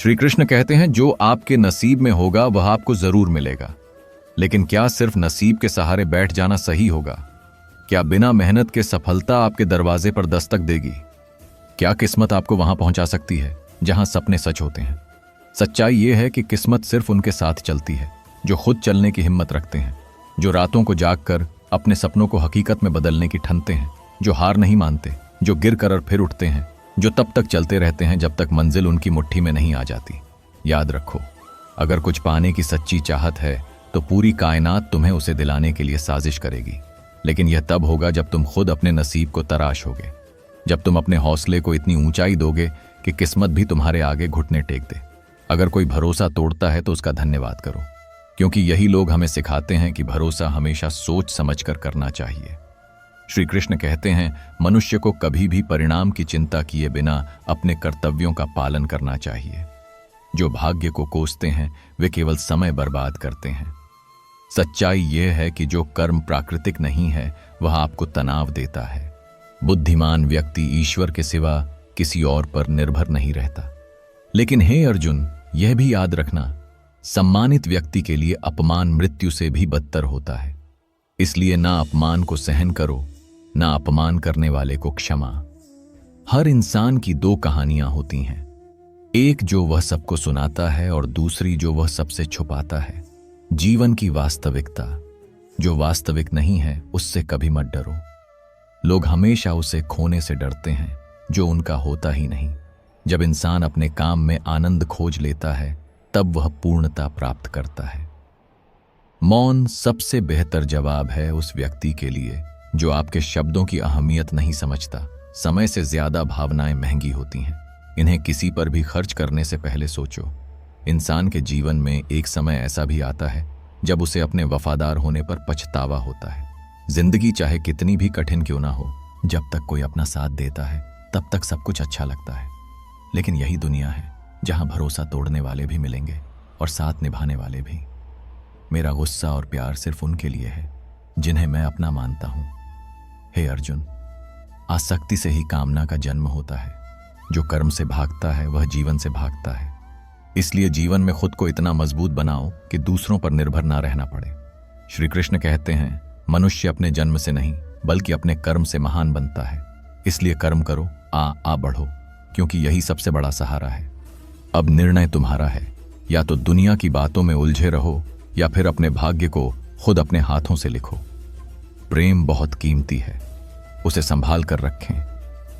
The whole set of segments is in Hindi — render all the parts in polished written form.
श्री कृष्ण कहते हैं जो आपके नसीब में होगा वह आपको जरूर मिलेगा। लेकिन क्या सिर्फ नसीब के सहारे बैठ जाना सही होगा? क्या बिना मेहनत के सफलता आपके दरवाजे पर दस्तक देगी? क्या किस्मत आपको वहां पहुंचा सकती है जहां सपने सच होते हैं? सच्चाई यह है कि किस्मत सिर्फ उनके साथ चलती है जो खुद चलने की हिम्मत रखते हैं, जो रातों को जागकर अपने सपनों को हकीकत में बदलने की ठानते हैं, जो हार नहीं मानते, जो गिर कर और फिर उठते हैं, जो तब तक चलते रहते हैं जब तक मंजिल उनकी मुट्ठी में नहीं आ जाती। याद रखो, अगर कुछ पाने की सच्ची चाहत है तो पूरी कायनात तुम्हें उसे दिलाने के लिए साजिश करेगी। लेकिन यह तब होगा जब तुम खुद अपने नसीब को तराशोगे, जब तुम अपने हौसले को इतनी ऊंचाई दोगे कि किस्मत भी तुम्हारे आगे घुटने टेक दे। अगर कोई भरोसा तोड़ता है तो उसका धन्यवाद करो, क्योंकि यही लोग हमें सिखाते हैं कि भरोसा हमेशा सोच समझकर करना चाहिए। श्री कृष्ण कहते हैं मनुष्य को कभी भी परिणाम की चिंता किए बिना अपने कर्तव्यों का पालन करना चाहिए। जो भाग्य को कोसते हैं वे केवल समय बर्बाद करते हैं। सच्चाई यह है कि जो कर्म प्राकृतिक नहीं है वह आपको तनाव देता है। बुद्धिमान व्यक्ति ईश्वर के सिवा किसी और पर निर्भर नहीं रहता। लेकिन हे अर्जुन, यह भी याद रखना, सम्मानित व्यक्ति के लिए अपमान मृत्यु से भी बदतर होता है। इसलिए ना अपमान को सहन करो, ना अपमान करने वाले को क्षमा। हर इंसान की दो कहानियां होती हैं, एक जो वह सबको सुनाता है और दूसरी जो वह सबसे छुपाता है। जीवन की वास्तविकता जो वास्तविक नहीं है उससे कभी मत डरो। लोग हमेशा उसे खोने से डरते हैं जो उनका होता ही नहीं। जब इंसान अपने काम में आनंद खोज लेता है तब वह पूर्णता प्राप्त करता है। मौन सबसे बेहतर जवाब है उस व्यक्ति के लिए जो आपके शब्दों की अहमियत नहीं समझता। समय से ज्यादा भावनाएं महंगी होती हैं, इन्हें किसी पर भी खर्च करने से पहले सोचो। इंसान के जीवन में एक समय ऐसा भी आता है जब उसे अपने वफादार होने पर पछतावा होता है। जिंदगी चाहे कितनी भी कठिन क्यों ना हो, जब तक कोई अपना साथ देता है तब तक सब कुछ अच्छा लगता है। लेकिन यही दुनिया है जहां भरोसा तोड़ने वाले भी मिलेंगे और साथ निभाने वाले भी। मेरा गुस्सा और प्यार सिर्फ उनके लिए है जिन्हें मैं अपना मानता हूं। हे अर्जुन, आसक्ति से ही कामना का जन्म होता है। जो कर्म से भागता है वह जीवन से भागता है। इसलिए जीवन में खुद को इतना मजबूत बनाओ कि दूसरों पर निर्भर ना रहना पड़े। श्री कृष्ण कहते हैं मनुष्य अपने जन्म से नहीं बल्कि अपने कर्म से महान बनता है। इसलिए कर्म करो, आ बढ़ो, क्योंकि यही सबसे बड़ा सहारा है। अब निर्णय तुम्हारा है, या तो दुनिया की बातों में उलझे रहो या फिर अपने भाग्य को खुद अपने हाथों से लिखो। प्रेम बहुत कीमती है, उसे संभाल कर रखें।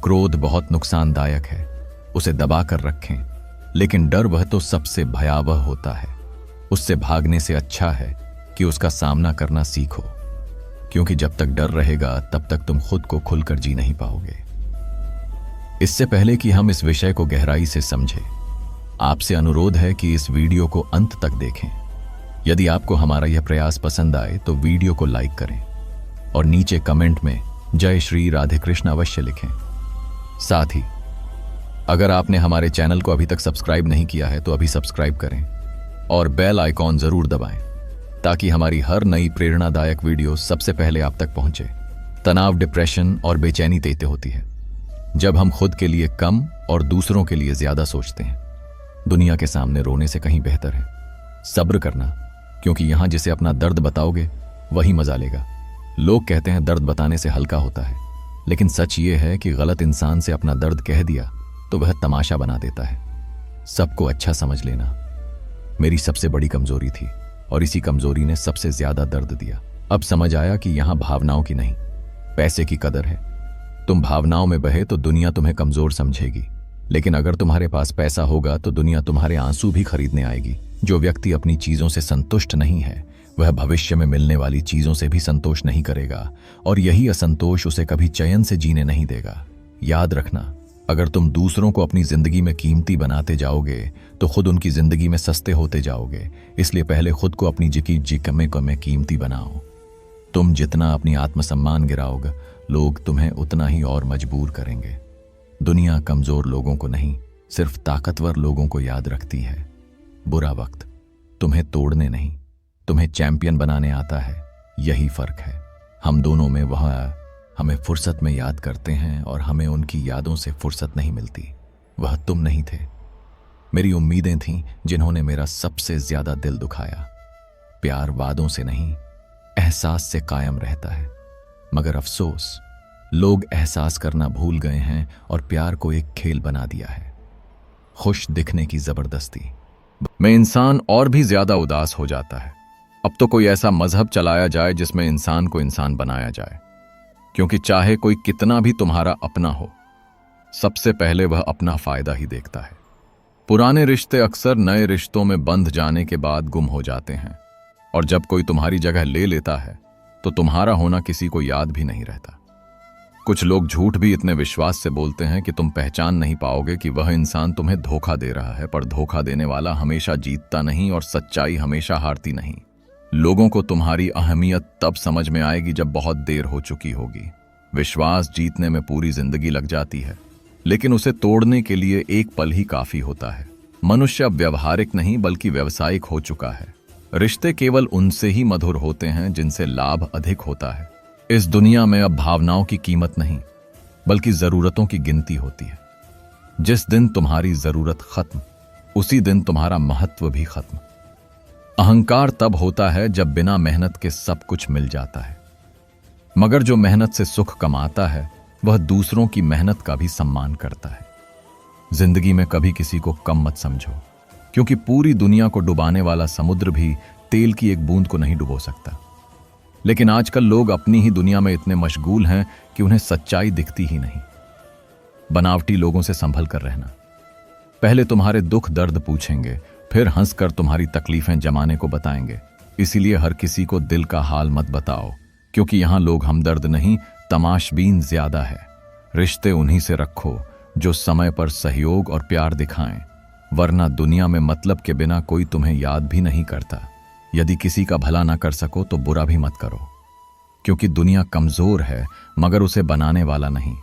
क्रोध बहुत नुकसानदायक है, उसे दबा कर रखें। लेकिन डर वह तो सबसे भयावह होता है। उससे भागने से अच्छा है कि उसका सामना करना सीखो, क्योंकि जब तक डर रहेगा तब तक तुम खुद को खुलकर जी नहीं पाओगे। इससे पहले कि हम इस विषय को गहराई से समझें, आपसे अनुरोध है कि इस वीडियो को अंत तक देखें। यदि आपको हमारा यह प्रयास पसंद आए तो वीडियो को लाइक करें और नीचे कमेंट में जय श्री राधे कृष्ण अवश्य लिखें। साथ ही अगर आपने हमारे चैनल को अभी तक सब्सक्राइब नहीं किया है तो अभी सब्सक्राइब करें और बेल आइकॉन जरूर दबाएं ताकि हमारी हर नई प्रेरणादायक वीडियो सबसे पहले आप तक पहुंचे। तनाव, डिप्रेशन और बेचैनी देते होती है जब हम खुद के लिए कम और दूसरों के लिए ज्यादा सोचते हैं। दुनिया के सामने रोने से कहीं बेहतर है सब्र करना, क्योंकि यहां जिसे अपना दर्द बताओगे वही मजा लेगा। लोग कहते हैं दर्द बताने से हल्का होता है, लेकिन सच ये है कि गलत इंसान से अपना दर्द कह दिया तो वह तमाशा बना देता है। सबको अच्छा समझ लेना मेरी सबसे बड़ी कमजोरी थी और इसी कमजोरी ने सबसे ज्यादा दर्द दिया। अब समझ आया कि यहां भावनाओं की नहीं पैसे की कदर है। तुम भावनाओं में बहे तो दुनिया तुम्हें कमजोर समझेगी, लेकिन अगर तुम्हारे पास पैसा होगा तो दुनिया तुम्हारे आंसू भी खरीदने आएगी। जो व्यक्ति अपनी चीजों से संतुष्ट नहीं है वह भविष्य में मिलने वाली चीजों से भी संतोष नहीं करेगा और यही असंतोष उसे कभी चैन से जीने नहीं देगा। याद रखना, अगर तुम दूसरों को अपनी जिंदगी में कीमती बनाते जाओगे तो खुद उनकी जिंदगी में सस्ते होते जाओगे। इसलिए पहले खुद को अपनी जिकमे में कीमती बनाओ। तुम जितना अपनी आत्मसम्मान गिराओगे लोग तुम्हें उतना ही और मजबूर करेंगे। दुनिया कमजोर लोगों को नहीं सिर्फ ताकतवर लोगों को याद रखती है। बुरा वक्त तुम्हें तोड़ने नहीं तुम्हें चैंपियन बनाने आता है, यही फर्क है। हम दोनों में वह हमें फुर्सत में याद करते हैं और हमें उनकी यादों से फुर्सत नहीं मिलती। वह तुम नहीं थे, मेरी उम्मीदें थीं जिन्होंने मेरा सबसे ज्यादा दिल दुखाया। प्यार वादों से नहीं, एहसास से कायम रहता है। मगर अफसोस, लोग एहसास करना भूल गए हैं और प्यार को एक खेल बना दिया है, खुश दिखने की जबरदस्ती में इंसान और भी ज्यादा उदास हो जाता है। अब तो कोई ऐसा मजहब चलाया जाए जिसमें इंसान को इंसान बनाया जाए, क्योंकि चाहे कोई कितना भी तुम्हारा अपना हो, सबसे पहले वह अपना फायदा ही देखता है। पुराने रिश्ते अक्सर नए रिश्तों में बंध जाने के बाद गुम हो जाते हैं, और जब कोई तुम्हारी जगह ले लेता है तो तुम्हारा होना किसी को याद भी नहीं रहता। कुछ लोग झूठ भी इतने विश्वास से बोलते हैं कि तुम पहचान नहीं पाओगे कि वह इंसान तुम्हें धोखा दे रहा है, पर धोखा देने वाला हमेशा जीतता नहीं और सच्चाई हमेशा हारती नहीं। लोगों को तुम्हारी अहमियत तब समझ में आएगी जब बहुत देर हो चुकी होगी। विश्वास जीतने में पूरी जिंदगी लग जाती है, लेकिन उसे तोड़ने के लिए एक पल ही काफी होता है। मनुष्य अब व्यवहारिक नहीं बल्कि व्यावसायिक हो चुका है। रिश्ते केवल उनसे ही मधुर होते हैं जिनसे लाभ अधिक होता है। इस दुनिया में अब भावनाओं की कीमत नहीं बल्कि जरूरतों की गिनती होती है। जिस दिन तुम्हारी जरूरत खत्म, उसी दिन तुम्हारा महत्व भी खत्म। अहंकार तब होता है जब बिना मेहनत के सब कुछ मिल जाता है, मगर जो मेहनत से सुख कमाता है वह दूसरों की मेहनत का भी सम्मान करता है। जिंदगी में कभी किसी को कम मत समझो, क्योंकि पूरी दुनिया को डुबाने वाला समुद्र भी तेल की एक बूंद को नहीं डुबो सकता। लेकिन आजकल लोग अपनी ही दुनिया में इतने मशगूल हैं कि उन्हें सच्चाई दिखती ही नहीं। बनावटी लोगों से संभल कर रहना। पहले तुम्हारे दुख दर्द पूछेंगे, फिर हंसकर तुम्हारी तकलीफें जमाने को बताएंगे। इसीलिए हर किसी को दिल का हाल मत बताओ, क्योंकि यहां लोग हमदर्द नहीं, तमाशबीन ज्यादा है। रिश्ते उन्हीं से रखो जो समय पर सहयोग और प्यार दिखाएं, वरना दुनिया में मतलब के बिना कोई तुम्हें याद भी नहीं करता। यदि किसी का भला ना कर सको तो बुरा भी मत करो, क्योंकि दुनिया कमजोर है मगर उसे बनाने वाला नहीं।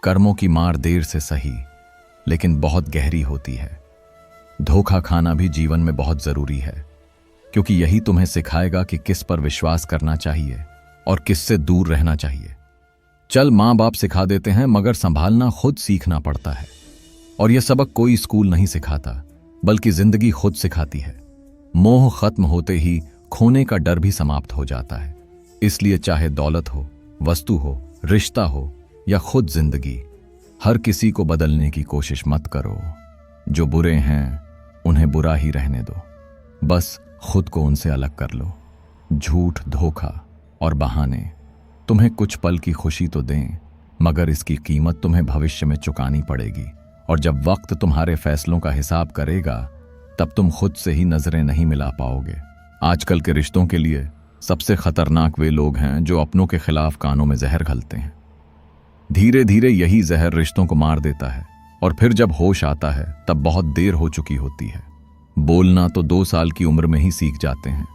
कर्मों की मार देर से सही, लेकिन बहुत गहरी होती है। धोखा खाना भी जीवन में बहुत जरूरी है, क्योंकि यही तुम्हें सिखाएगा कि किस पर विश्वास करना चाहिए और किससे दूर रहना चाहिए। चल, माँ बाप सिखा देते हैं, मगर संभालना खुद सीखना पड़ता है। और यह सबक कोई स्कूल नहीं सिखाता, बल्कि जिंदगी खुद सिखाती है। मोह खत्म होते ही खोने का डर भी समाप्त हो जाता है। इसलिए चाहे दौलत हो, वस्तु हो, रिश्ता हो या खुद जिंदगी, हर किसी को बदलने की कोशिश मत करो। जो बुरे हैं उन्हें बुरा ही रहने दो, बस खुद को उनसे अलग कर लो। झूठ, धोखा और बहाने तुम्हें कुछ पल की खुशी तो दें, मगर इसकी कीमत तुम्हें भविष्य में चुकानी पड़ेगी। और जब वक्त तुम्हारे फैसलों का हिसाब करेगा, तब तुम खुद से ही नजरें नहीं मिला पाओगे। आजकल के रिश्तों के लिए सबसे खतरनाक वे लोग हैं जो अपनों के खिलाफ कानों में जहर घलते हैं। धीरे धीरे यही जहर रिश्तों को मार देता है, और फिर जब होश आता है तब बहुत देर हो चुकी होती है। बोलना तो 2 साल की उम्र में ही सीख जाते हैं,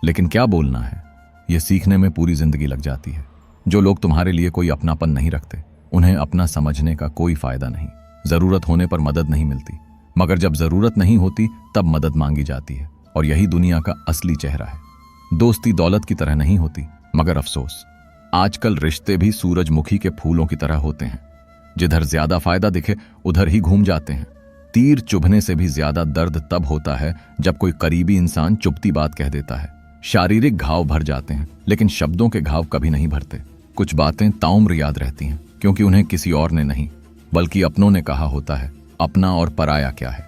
लेकिन क्या बोलना है, यह सीखने में पूरी जिंदगी लग जाती है। जो लोग तुम्हारे लिए कोई अपनापन नहीं रखते, उन्हें अपना समझने का कोई फायदा नहीं। जरूरत होने पर मदद नहीं मिलती, मगर जब जरूरत नहीं होती तब मदद मांगी जाती है। और यही दुनिया का असली चेहरा है। दोस्ती दौलत की तरह नहीं होती, मगर अफसोस, आजकल रिश्ते भी सूरजमुखी के फूलों की तरह होते हैं। जिधर ज्यादा फायदा दिखे उधर ही घूम जाते हैं। तीर चुभने से भी ज्यादा दर्द तब होता है जब कोई करीबी इंसान चुभती बात कह देता है। शारीरिक घाव भर जाते हैं, लेकिन शब्दों के घाव कभी नहीं भरते। कुछ बातें ताउम्र याद रहती हैं, क्योंकि उन्हें किसी और ने नहीं बल्कि अपनों ने कहा होता है। अपना और पराया क्या है?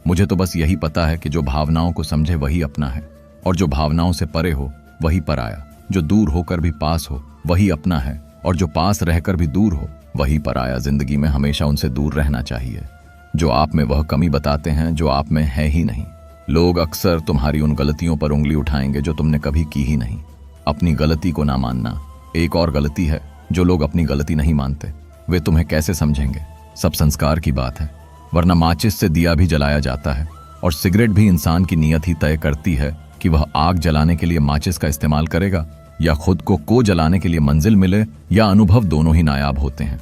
मुझे तो बस यही पता है कि जो भावनाओं को समझे वही अपना है, और जो भावनाओं से परे हो वही पराया। जो दूर होकर भी पास हो वही अपना है, और जो पास रहकर भी दूर हो वही पराया। जिंदगी में हमेशा उनसे दूर रहना चाहिए जो आप में वह कमी बताते हैं जो आप में है ही नहीं। लोग अक्सर तुम्हारी उन गलतियों पर उंगली उठाएंगे जो तुमने कभी की ही नहीं। अपनी गलती को ना मानना एक और गलती है। जो लोग अपनी गलती नहीं मानते, वे तुम्हें कैसे समझेंगे? सब संस्कार की बात है, वरना माचिस से दिया भी जलाया जाता है, और सिगरेट भी इंसान की नीयत ही तय करती है कि वह आग जलाने के लिए माचिस का इस्तेमाल करेगा, या खुद को जलाने के लिए मंजिल मिले, या अनुभव दोनों ही नायाब होते हैं।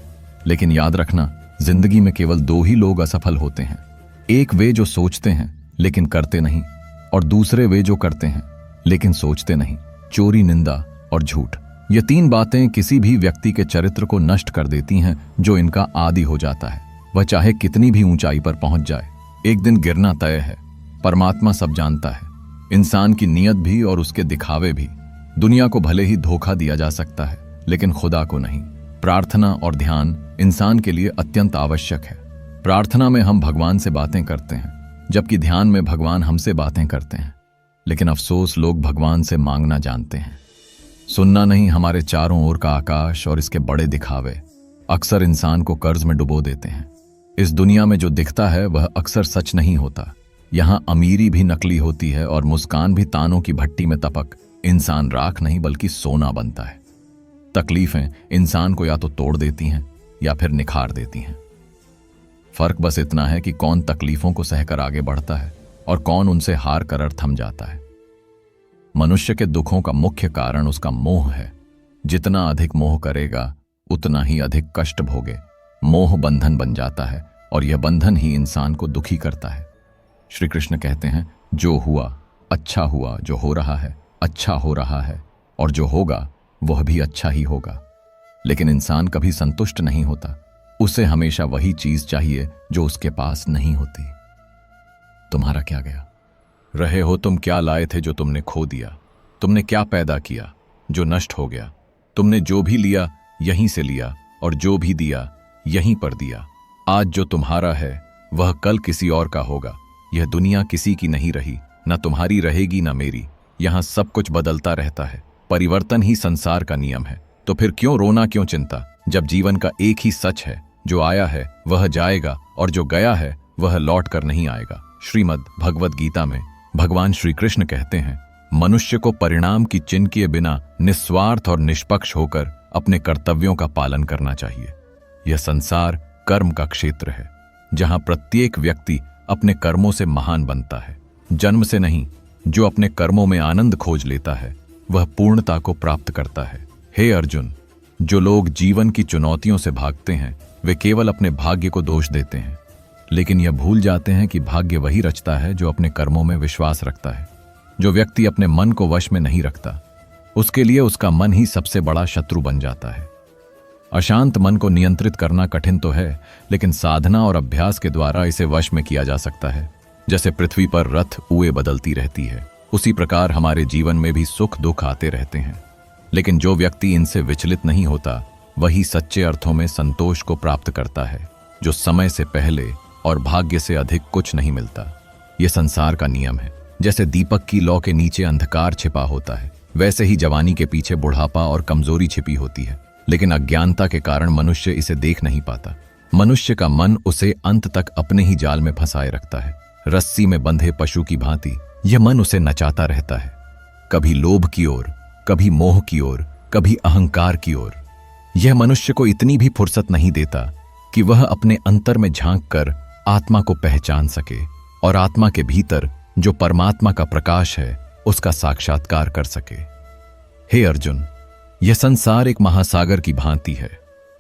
लेकिन याद रखना, जिंदगी में केवल 2 ही लोग असफल होते हैं। एक वे जो सोचते हैं लेकिन करते नहीं, और दूसरे वे जो करते हैं लेकिन सोचते नहीं। चोरी, निंदा और झूठ, ये 3 बातें किसी भी व्यक्ति के चरित्र को नष्ट कर देती हैं। जो इनका आदी हो जाता है, वह चाहे कितनी भी ऊंचाई पर पहुंच जाए, एक दिन गिरना तय है। परमात्मा सब जानता है, इंसान की नीयत भी और उसके दिखावे भी। दुनिया को भले ही धोखा दिया जा सकता है, लेकिन खुदा को नहीं। प्रार्थना और ध्यान इंसान के लिए अत्यंत आवश्यक है। प्रार्थना में हम भगवान से बातें करते हैं, जबकि ध्यान में भगवान हमसे बातें करते हैं। लेकिन अफसोस, लोग भगवान से मांगना जानते हैं, सुनना नहीं। हमारे चारों ओर का आकाश और इसके बड़े दिखावे अक्सर इंसान को कर्ज में डुबो देते हैं। इस दुनिया में जो दिखता है वह अक्सर सच नहीं होता। यहाँ अमीरी भी नकली होती है और मुस्कान भी तानों की भट्टी में तपक इंसान राख नहीं बल्कि सोना बनता है। तकलीफें इंसान को या तो तोड़ देती हैं या फिर निखार देती हैं। फर्क बस इतना है कि कौन तकलीफों को सहकर आगे बढ़ता है और कौन उनसे हार कर थम जाता है। मनुष्य के दुखों का मुख्य कारण उसका मोह है। जितना अधिक मोह करेगा उतना ही अधिक कष्ट भोगे। मोह बंधन बन जाता है और यह बंधन ही इंसान को दुखी करता है। श्री कृष्ण कहते हैं, जो हुआ अच्छा हुआ, जो हो रहा है अच्छा हो रहा है, और जो होगा वह भी अच्छा ही होगा। लेकिन इंसान कभी संतुष्ट नहीं होता। उसे हमेशा वही चीज चाहिए जो उसके पास नहीं होती। तुम्हारा क्या गया? रहे हो तुम क्या लाए थे जो तुमने खो दिया? तुमने क्या पैदा किया जो नष्ट हो गया? तुमने जो भी लिया यहीं से लिया और जो भी दिया यहीं पर दिया। आज जो तुम्हारा है वह कल किसी और का होगा। यह दुनिया किसी की नहीं रही, न तुम्हारी रहेगी न मेरी। यहाँ सब कुछ बदलता रहता है। परिवर्तन ही संसार का नियम है। तो फिर क्यों रोना, क्यों चिंता, जब जीवन का एक ही सच है, जो आया है वह जाएगा और जो गया है वह लौट कर नहीं आएगा। श्रीमद् भगवद गीता में भगवान श्री कृष्ण कहते हैं, मनुष्य को परिणाम की चिंता किए बिना निस्वार्थ और निष्पक्ष होकर अपने कर्तव्यों का पालन करना चाहिए। यह संसार कर्म का क्षेत्र है, जहां प्रत्येक व्यक्ति अपने कर्मों से महान बनता है, जन्म से नहीं। जो अपने कर्मों में आनंद खोज लेता है वह पूर्णता को प्राप्त करता है। हे अर्जुन, जो लोग जीवन की चुनौतियों से भागते हैं वे केवल अपने भाग्य को दोष देते हैं, लेकिन यह भूल जाते हैं कि भाग्य वही रचता है जो अपने कर्मों में विश्वास रखता है। जो व्यक्ति अपने मन को वश में नहीं रखता, उसके लिए उसका मन ही सबसे बड़ा शत्रु बन जाता है। अशांत मन को नियंत्रित करना कठिन तो है, लेकिन साधना और अभ्यास के द्वारा इसे वश में किया जा सकता है। जैसे पृथ्वी पर रथ उए बदलती रहती है, उसी प्रकार हमारे जीवन में भी सुख दुख आते रहते हैं। लेकिन जो व्यक्ति इनसे विचलित नहीं होता वही सच्चे अर्थों में संतोष को प्राप्त करता है, जो समय से पहले और भाग्य से अधिक कुछ नहीं मिलता। यह संसार का नियम है। जैसे दीपक की लौ के नीचे अंधकार छिपा होता है, वैसे ही जवानी के पीछे बुढ़ापा और कमजोरी छिपी होती है। लेकिन अज्ञानता के कारण मनुष्य इसे देख नहीं पाता। मनुष्य का मन उसे अंत तक अपने ही जाल में फंसाए रखता है। रस्सी में बंधे पशु की भांति यह मन उसे नचाता रहता है, कभी लोभ की ओर, कभी मोह की ओर, कभी अहंकार की ओर। यह मनुष्य को इतनी भी फुर्सत नहीं देता कि वह अपने अंतर में झांक कर आत्मा को पहचान सके और आत्मा के भीतर जो परमात्मा का प्रकाश है उसका साक्षात्कार कर सके। हे अर्जुन, यह संसार एक महासागर की भांति है,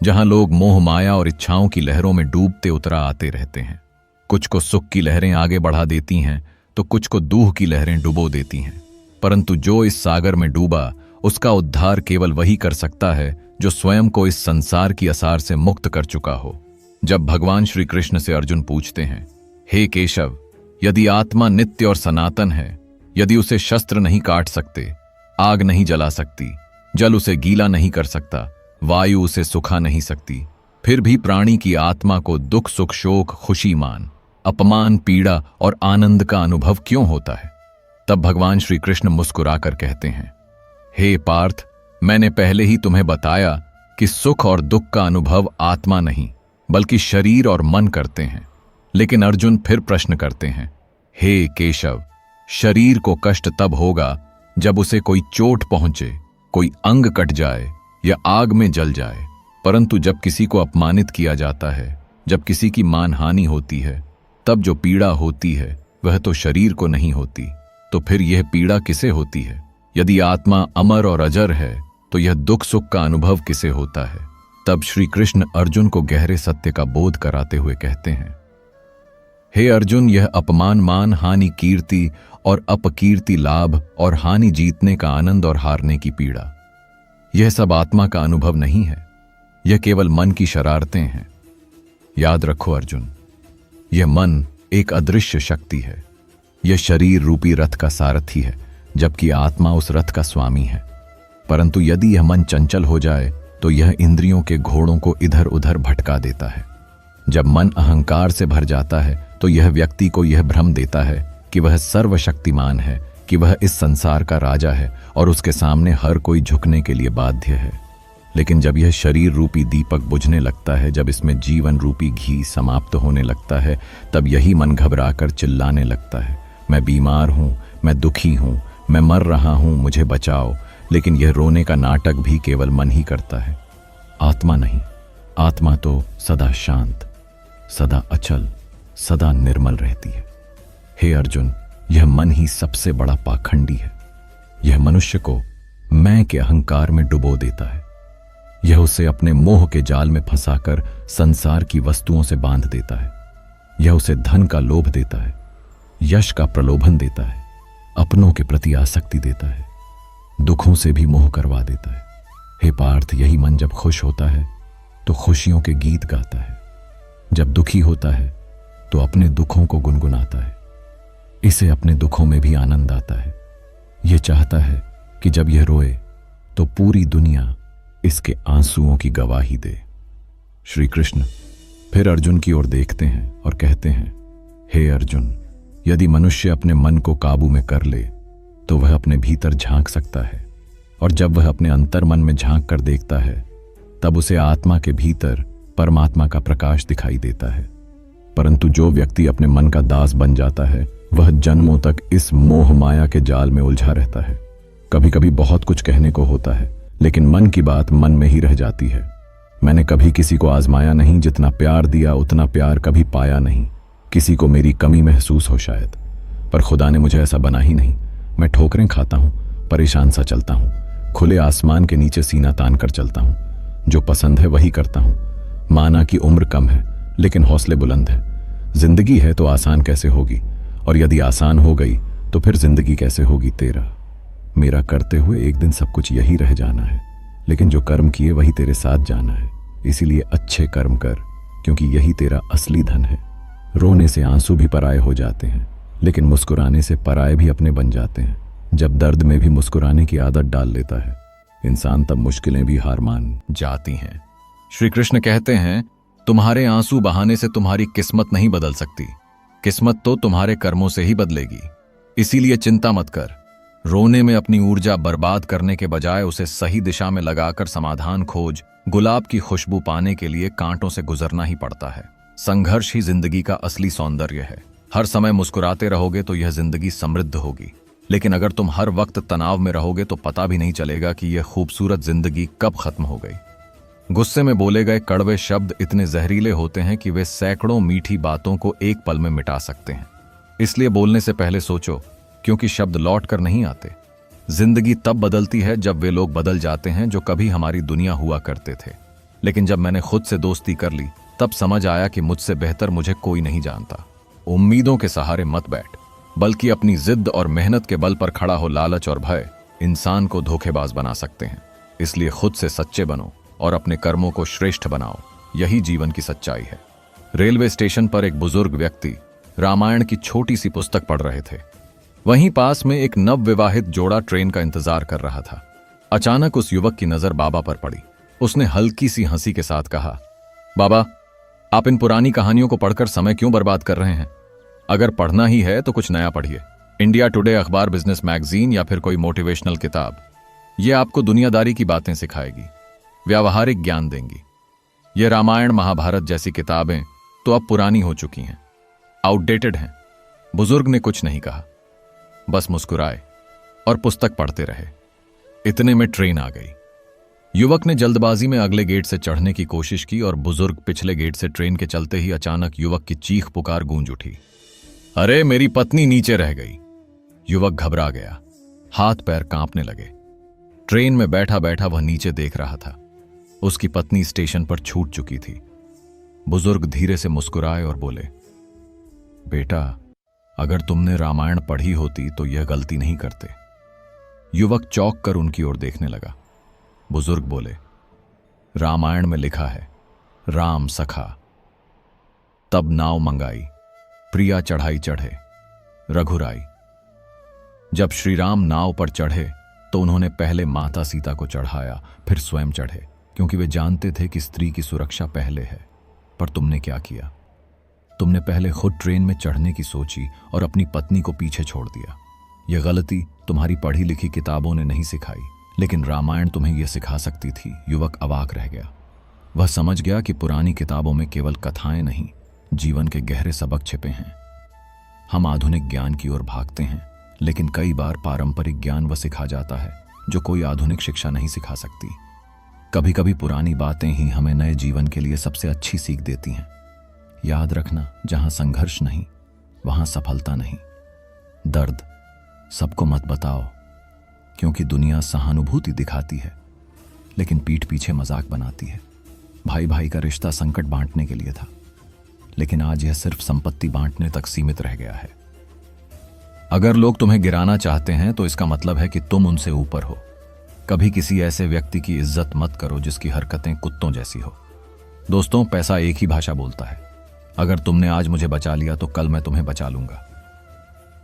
जहां लोग मोह माया और इच्छाओं की लहरों में डूबते उतरा आते रहते हैं। कुछ को सुख की लहरें आगे बढ़ा देती हैं तो कुछ को दूह की लहरें डुबो देती हैं। परंतु जो इस सागर में डूबा उसका उद्धार केवल वही कर सकता है जो स्वयं को इस संसार की असार से मुक्त कर चुका हो। जब भगवान श्री कृष्ण से अर्जुन पूछते हैं, हे केशव, यदि आत्मा नित्य और सनातन है, यदि उसे शस्त्र नहीं काट सकते, आग नहीं जला सकती, जल उसे गीला नहीं कर सकता, वायु उसे सुखा नहीं सकती, फिर भी प्राणी की आत्मा को दुख सुख शोक खुशी मान अपमान पीड़ा और आनंद का अनुभव क्यों होता है? तब भगवान श्री कृष्ण मुस्कुराकर कहते हैं, हे पार्थ, मैंने पहले ही तुम्हें बताया कि सुख और दुख का अनुभव आत्मा नहीं बल्कि शरीर और मन करते हैं। लेकिन अर्जुन फिर प्रश्न करते हैं, हे केशव, शरीर को कष्ट तब होगा जब उसे कोई चोट पहुंचे, कोई अंग कट जाए या आग में जल जाए, परंतु जब किसी को अपमानित किया जाता है, जब किसी की मानहानि होती है, तब जो पीड़ा होती है वह तो शरीर को नहीं होती। तो फिर यह पीड़ा किसे होती है? यदि आत्मा अमर और अजर है तो यह दुख सुख का अनुभव किसे होता है? तब श्री कृष्ण अर्जुन को गहरे सत्य का बोध कराते हुए कहते हैं, हे अर्जुन, यह अपमान मान हानि कीर्ति और अपकीर्ति लाभ और हानि जीतने का आनंद और हारने की पीड़ा, यह सब आत्मा का अनुभव नहीं है। यह केवल मन की शरारतें हैं। याद रखो अर्जुन, यह मन एक अदृश्य शक्ति है। यह शरीर रूपी रथ का सारथी है, जबकि आत्मा उस रथ का स्वामी है। परंतु यदि यह मन चंचल हो जाए तो यह इंद्रियों के घोड़ों को इधर उधर भटका देता है। जब मन अहंकार से भर जाता है तो यह व्यक्ति को यह भ्रम देता है कि वह सर्वशक्तिमान है, कि वह इस संसार का राजा है और उसके सामने हर कोई झुकने के लिए बाध्य है। लेकिन जब यह शरीर रूपी दीपक बुझने लगता है, जब इसमें जीवन रूपी घी समाप्त होने लगता है, तब यही मन घबराकर चिल्लाने लगता है, मैं बीमार हूं, मैं दुखी हूं, मैं मर रहा हूं, मुझे बचाओ। लेकिन यह रोने का नाटक भी केवल मन ही करता है, आत्मा नहीं। आत्मा तो सदा शांत, सदा अचल, सदा निर्मल रहती है। हे अर्जुन, यह मन ही सबसे बड़ा पाखंडी है। यह मनुष्य को मैं के अहंकार में डुबो देता है। यह उसे अपने मोह के जाल में फंसाकर संसार की वस्तुओं से बांध देता है। यह उसे धन का लोभ देता है, यश का प्रलोभन देता है, अपनों के प्रति आसक्ति देता है, दुखों से भी मोह करवा देता है। हे पार्थ, यही मन जब खुश होता है तो खुशियों के गीत गाता है, जब दुखी होता है तो अपने दुखों को गुनगुनाता है। इसे अपने दुखों में भी आनंद आता है। यह चाहता है कि जब यह रोए तो पूरी दुनिया इसके आंसुओं की गवाही दे। श्री कृष्ण फिर अर्जुन की ओर देखते हैं और कहते हैं, हे अर्जुन, यदि मनुष्य अपने मन को काबू में कर ले तो वह अपने भीतर झांक सकता है, और जब वह अपने अंतर मन में झांक कर देखता है तब उसे आत्मा के भीतर परमात्मा का प्रकाश दिखाई देता है। परंतु जो व्यक्ति अपने मन का दास बन जाता है वह जन्मों तक इस मोह माया के जाल में उलझा रहता है। कभी कभी बहुत कुछ कहने को होता है, लेकिन मन की बात मन में ही रह जाती है। मैंने कभी किसी को आजमाया नहीं, जितना प्यार दिया उतना प्यार कभी पाया नहीं। किसी को मेरी कमी महसूस हो शायद, पर खुदा ने मुझे ऐसा बना ही नहीं। मैं ठोकरें खाता हूं, परेशान सा चलता हूं, खुले आसमान के नीचे सीना तान कर चलता हूं, जो पसंद है वही करता हूं। माना कि उम्र कम है लेकिन हौसले बुलंद है। जिंदगी है तो आसान कैसे होगी, और यदि आसान हो गई तो फिर जिंदगी कैसे होगी तेरा मेरा। करते हुए एक दिन सब कुछ यही रह जाना है, लेकिन जो कर्म किए वही तेरे साथ जाना है। इसीलिए अच्छे कर्म कर, क्योंकि यही तेरा असली धन है। रोने से आंसू भी पराये हो जाते हैं, लेकिन मुस्कुराने से पराये भी अपने बन जाते हैं। जब दर्द में भी मुस्कुराने की आदत डाल लेता है इंसान, तब मुश्किलें भी हार मान जाती हैं। श्री कृष्ण कहते हैं, तुम्हारे आंसू बहाने से तुम्हारी किस्मत नहीं बदल सकती, किस्मत तो तुम्हारे कर्मों से ही बदलेगी। इसीलिए चिंता मत कर। रोने में अपनी ऊर्जा बर्बाद करने के बजाय उसे सही दिशा में लगाकर समाधान खोज। गुलाब की खुशबू पाने के लिए कांटों से गुजरना ही पड़ता है। संघर्ष ही जिंदगी का असली सौंदर्य है। हर समय मुस्कुराते रहोगे तो यह जिंदगी समृद्ध होगी, लेकिन अगर तुम हर वक्त तनाव में रहोगे तो पता भी नहीं चलेगा कि यह खूबसूरत जिंदगी कब खत्म हो गई। गुस्से में बोले गए कड़वे शब्द इतने जहरीले होते हैं कि वे सैकड़ों मीठी बातों को एक पल में मिटा सकते हैं। इसलिए बोलने से पहले सोचो, क्योंकि शब्द लौट कर नहीं आते। जिंदगी तब बदलती है जब वे लोग बदल जाते हैं जो कभी हमारी दुनिया हुआ करते थे। लेकिन जब मैंने खुद से दोस्ती कर ली तब समझ आया कि मुझसे बेहतर मुझे कोई नहीं जानता। उम्मीदों के सहारे मत बैठ, बल्कि अपनी जिद और मेहनत के बल पर खड़ा हो। लालच और भय इंसान को धोखेबाज बना सकते हैं। इसलिए खुद से सच्चे बनो और अपने कर्मों को श्रेष्ठ बनाओ। यही जीवन की सच्चाई है। रेलवे स्टेशन पर एक बुजुर्ग व्यक्ति रामायण की छोटी सी पुस्तक पढ़ रहे थे। वहीं पास में एक नवविवाहित जोड़ा ट्रेन का इंतजार कर रहा था। अचानक उस युवक की नजर बाबा पर पड़ी। उसने हल्की सी हंसी के साथ कहा, बाबा, आप इन पुरानी कहानियों को पढ़कर समय क्यों बर्बाद कर रहे हैं? अगर पढ़ना ही है तो कुछ नया पढ़िए। इंडिया टुडे अखबार, बिजनेस मैगजीन या फिर कोई मोटिवेशनल किताब। यह आपको दुनियादारी की बातें सिखाएगी, व्यावहारिक ज्ञान देंगी। ये रामायण महाभारत जैसी किताबें तो अब पुरानी हो चुकी हैं, आउटडेटेड हैं। बुजुर्ग ने कुछ नहीं कहा, बस मुस्कुराए और पुस्तक पढ़ते रहे। इतने में ट्रेन आ गई। युवक ने जल्दबाजी में अगले गेट से चढ़ने की कोशिश की और बुजुर्ग पिछले गेट से ट्रेन के चलते ही अचानक युवक की चीख पुकार गूंज उठी, अरे मेरी पत्नी नीचे रह गई। युवक घबरा गया, हाथ पैर कांपने लगे। ट्रेन में बैठा बैठा वह नीचे देख रहा था। उसकी पत्नी स्टेशन पर छूट चुकी थी। बुजुर्ग धीरे से मुस्कुराए और बोले, बेटा, अगर तुमने रामायण पढ़ी होती तो यह गलती नहीं करते। युवक चौंक कर उनकी ओर देखने लगा। बुजुर्ग बोले, रामायण में लिखा है, राम सखा। तब नाव मंगाई, प्रिया चढ़ाई चढ़े। रघुराई। जब श्री राम नाव पर चढ़े तो उन्होंने पहले माता सीता को चढ़ाया, फिर स्वयं चढ़े, क्योंकि वे जानते थे कि स्त्री की सुरक्षा पहले है। पर तुमने क्या किया? तुमने पहले खुद ट्रेन में चढ़ने की सोची और अपनी पत्नी को पीछे छोड़ दिया। यह गलती तुम्हारी पढ़ी लिखी किताबों ने नहीं सिखाई, लेकिन रामायण तुम्हें यह सिखा सकती थी। युवक अवाक रह गया। वह समझ गया कि पुरानी किताबों में केवल कथाएं नहीं, जीवन के गहरे सबक छिपे हैं। हम आधुनिक ज्ञान की ओर भागते हैं, लेकिन कई बार पारंपरिक ज्ञान वह सिखा जाता है जो कोई आधुनिक शिक्षा नहीं सिखा सकती। कभी कभी पुरानी बातें ही हमें नए जीवन के लिए सबसे अच्छी सीख देती हैं। याद रखना, जहां संघर्ष नहीं वहां सफलता नहीं। दर्द सबको मत बताओ, क्योंकि दुनिया सहानुभूति दिखाती है लेकिन पीठ पीछे मजाक बनाती है। भाई भाई का रिश्ता संकट बांटने के लिए था, लेकिन आज यह सिर्फ संपत्ति बांटने तक सीमित रह गया है। अगर लोग तुम्हें गिराना चाहते हैं तो इसका मतलब है कि तुम उनसे ऊपर हो। कभी किसी ऐसे व्यक्ति की इज्जत मत करो जिसकी हरकतें कुत्तों जैसी हो। दोस्तों, पैसा एक ही भाषा बोलता है। अगर तुमने आज मुझे बचा लिया तो कल मैं तुम्हें बचा लूंगा।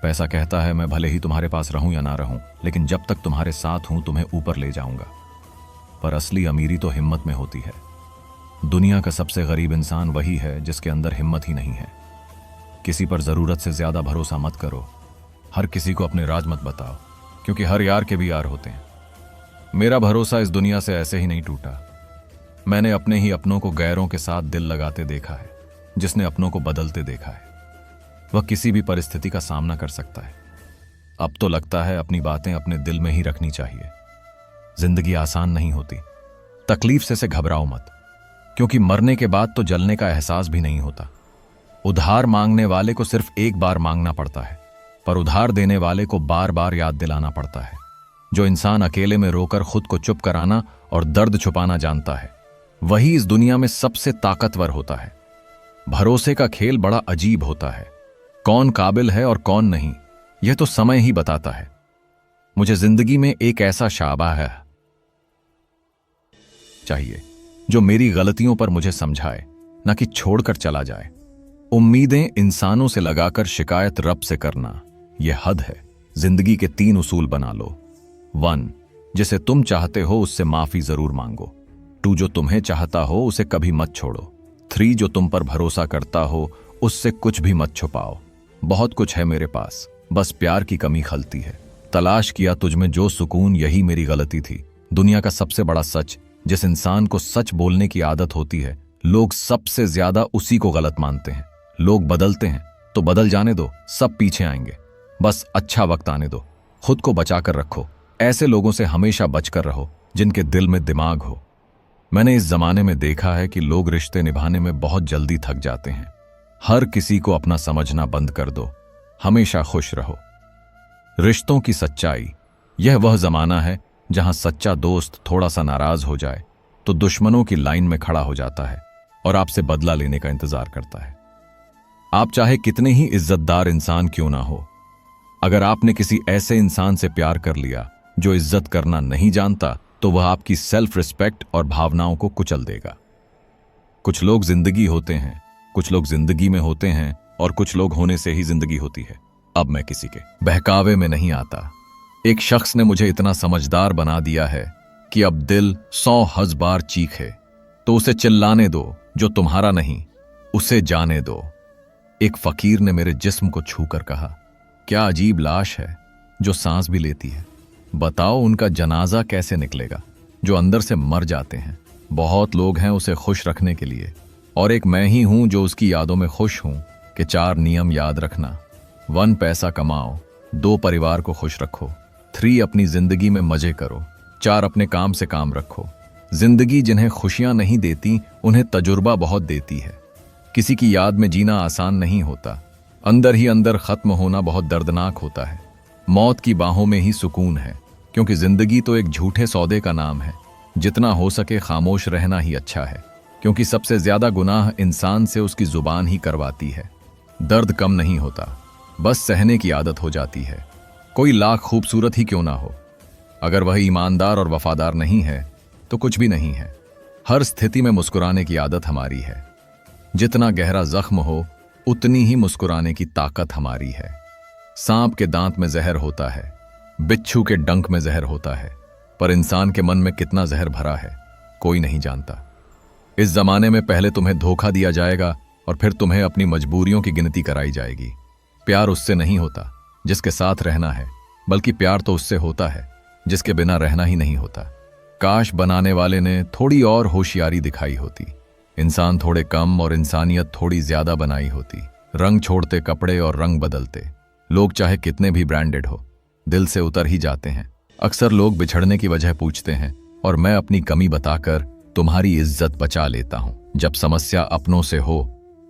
पैसा कहता है, मैं भले ही तुम्हारे पास रहूं या ना रहूं, लेकिन जब तक तुम्हारे साथ हूं तुम्हें ऊपर ले जाऊंगा। पर असली अमीरी तो हिम्मत में होती है। दुनिया का सबसे गरीब इंसान वही है जिसके अंदर हिम्मत ही नहीं है। किसी पर जरूरत से ज्यादा भरोसा मत करो। हर किसी को अपने राज मत बताओ, क्योंकि हर यार के भी यार होते हैं। मेरा भरोसा इस दुनिया से ऐसे ही नहीं टूटा। मैंने अपने ही अपनों को गैरों के साथ दिल लगाते देखा है। जिसने अपनों को बदलते देखा है वह किसी भी परिस्थिति का सामना कर सकता है। अब तो लगता है अपनी बातें अपने दिल में ही रखनी चाहिए। जिंदगी आसान नहीं होती। तकलीफ से घबराओ मत, क्योंकि मरने के बाद तो जलने का एहसास भी नहीं होता। उधार मांगने वाले को सिर्फ एक बार मांगना पड़ता है, पर उधार देने वाले को बार बार याद दिलाना पड़ता है। जो इंसान अकेले में रोकर खुद को चुप कराना और दर्द छुपाना जानता है, वही इस दुनिया में सबसे ताकतवर होता है। भरोसे का खेल बड़ा अजीब होता है। कौन काबिल है और कौन नहीं, यह तो समय ही बताता है। मुझे जिंदगी में एक ऐसा शाबा है चाहिए जो मेरी गलतियों पर मुझे समझाए, ना कि छोड़कर चला जाए। उम्मीदें इंसानों से लगाकर शिकायत रब से करना, यह हद है। जिंदगी के 3 उसूल बना लो। 1, जिसे तुम चाहते हो उससे माफी जरूर मांगो। 2, जो तुम्हें चाहता हो उसे कभी मत छोड़ो। 3, जो तुम पर भरोसा करता हो उससे कुछ भी मत छुपाओ। बहुत कुछ है मेरे पास, बस प्यार की कमी खलती है। तलाश किया तुझ में जो सुकून, यही मेरी गलती थी। दुनिया का सबसे बड़ा सच, जिस इंसान को सच बोलने की आदत होती है, लोग सबसे ज्यादा उसी को गलत मानते हैं। लोग बदलते हैं तो बदल जाने दो, सब पीछे आएंगे। बस अच्छा वक्त आने दो। खुद को बचा कर रखो। ऐसे लोगों से हमेशा बचकर रहो जिनके दिल में दिमाग हो। मैंने इस जमाने में देखा है कि लोग रिश्ते निभाने में बहुत जल्दी थक जाते हैं। हर किसी को अपना समझना बंद कर दो। हमेशा खुश रहो। रिश्तों की सच्चाई, यह वह जमाना है जहां सच्चा दोस्त थोड़ा सा नाराज हो जाए तो दुश्मनों की लाइन में खड़ा हो जाता है और आपसे बदला लेने का इंतजार करता है। आप चाहे कितने ही इज्जतदार इंसान क्यों ना हो, अगर आपने किसी ऐसे इंसान से प्यार कर लिया जो इज्जत करना नहीं जानता, तो वह आपकी सेल्फ रिस्पेक्ट और भावनाओं को कुचल देगा। कुछ लोग जिंदगी होते हैं, कुछ लोग जिंदगी में होते हैं, और कुछ लोग होने से ही जिंदगी होती है। अब मैं किसी के बहकावे में नहीं आता। एक शख्स ने मुझे इतना समझदार बना दिया है कि अब दिल 100 बार चीखे तो उसे चिल्लाने दो, जो तुम्हारा नहीं उसे जाने दो। एक फकीर ने मेरे जिस्म को छूकर कहा, क्या अजीब लाश है जो सांस भी लेती है। बताओ उनका जनाजा कैसे निकलेगा जो अंदर से मर जाते हैं। बहुत लोग हैं उसे खुश रखने के लिए, और एक मैं ही हूं जो उसकी यादों में खुश हूं कि 4 नियम याद रखना। 1, पैसा कमाओ। 2, परिवार को खुश रखो। 3, अपनी जिंदगी में मजे करो। 4, अपने काम से काम रखो। जिंदगी जिन्हें खुशियां नहीं देती उन्हें तजुर्बा बहुत देती है। किसी की याद में जीना आसान नहीं होता। अंदर ही अंदर खत्म होना बहुत दर्दनाक होता है। मौत की बाहों में ही सुकून है, क्योंकि जिंदगी तो एक झूठे सौदे का नाम है। जितना हो सके खामोश रहना ही अच्छा है, क्योंकि सबसे ज्यादा गुनाह इंसान से उसकी जुबान ही करवाती है। दर्द कम नहीं होता, बस सहने की आदत हो जाती है। कोई लाख खूबसूरत ही क्यों ना हो, अगर वह ईमानदार और वफादार नहीं है तो कुछ भी नहीं है। हर स्थिति में मुस्कुराने की आदत हमारी है। जितना गहरा जख्म हो उतनी ही मुस्कुराने की ताकत हमारी है। सांप के दांत में जहर होता है, बिच्छू के डंक में जहर होता है, पर इंसान के मन में कितना जहर भरा है कोई नहीं जानता। इस जमाने में पहले तुम्हें धोखा दिया जाएगा और फिर तुम्हें अपनी मजबूरियों की गिनती कराई जाएगी। प्यार उससे नहीं होता जिसके साथ रहना है, बल्कि प्यार तो उससे होता है जिसके बिना रहना ही नहीं होता। काश बनाने वाले ने थोड़ी और होशियारी दिखाई होती, इंसान थोड़े कम और इंसानियत थोड़ी ज्यादा बनाई होती। रंग छोड़ते कपड़े और रंग बदलते, लोग चाहे कितने भी ब्रांडेड हो दिल से उतर ही जाते हैं। अक्सर लोग बिछड़ने की वजह पूछते हैं और मैं अपनी कमी बताकर तुम्हारी इज्जत बचा लेता हूं। जब समस्या अपनों से हो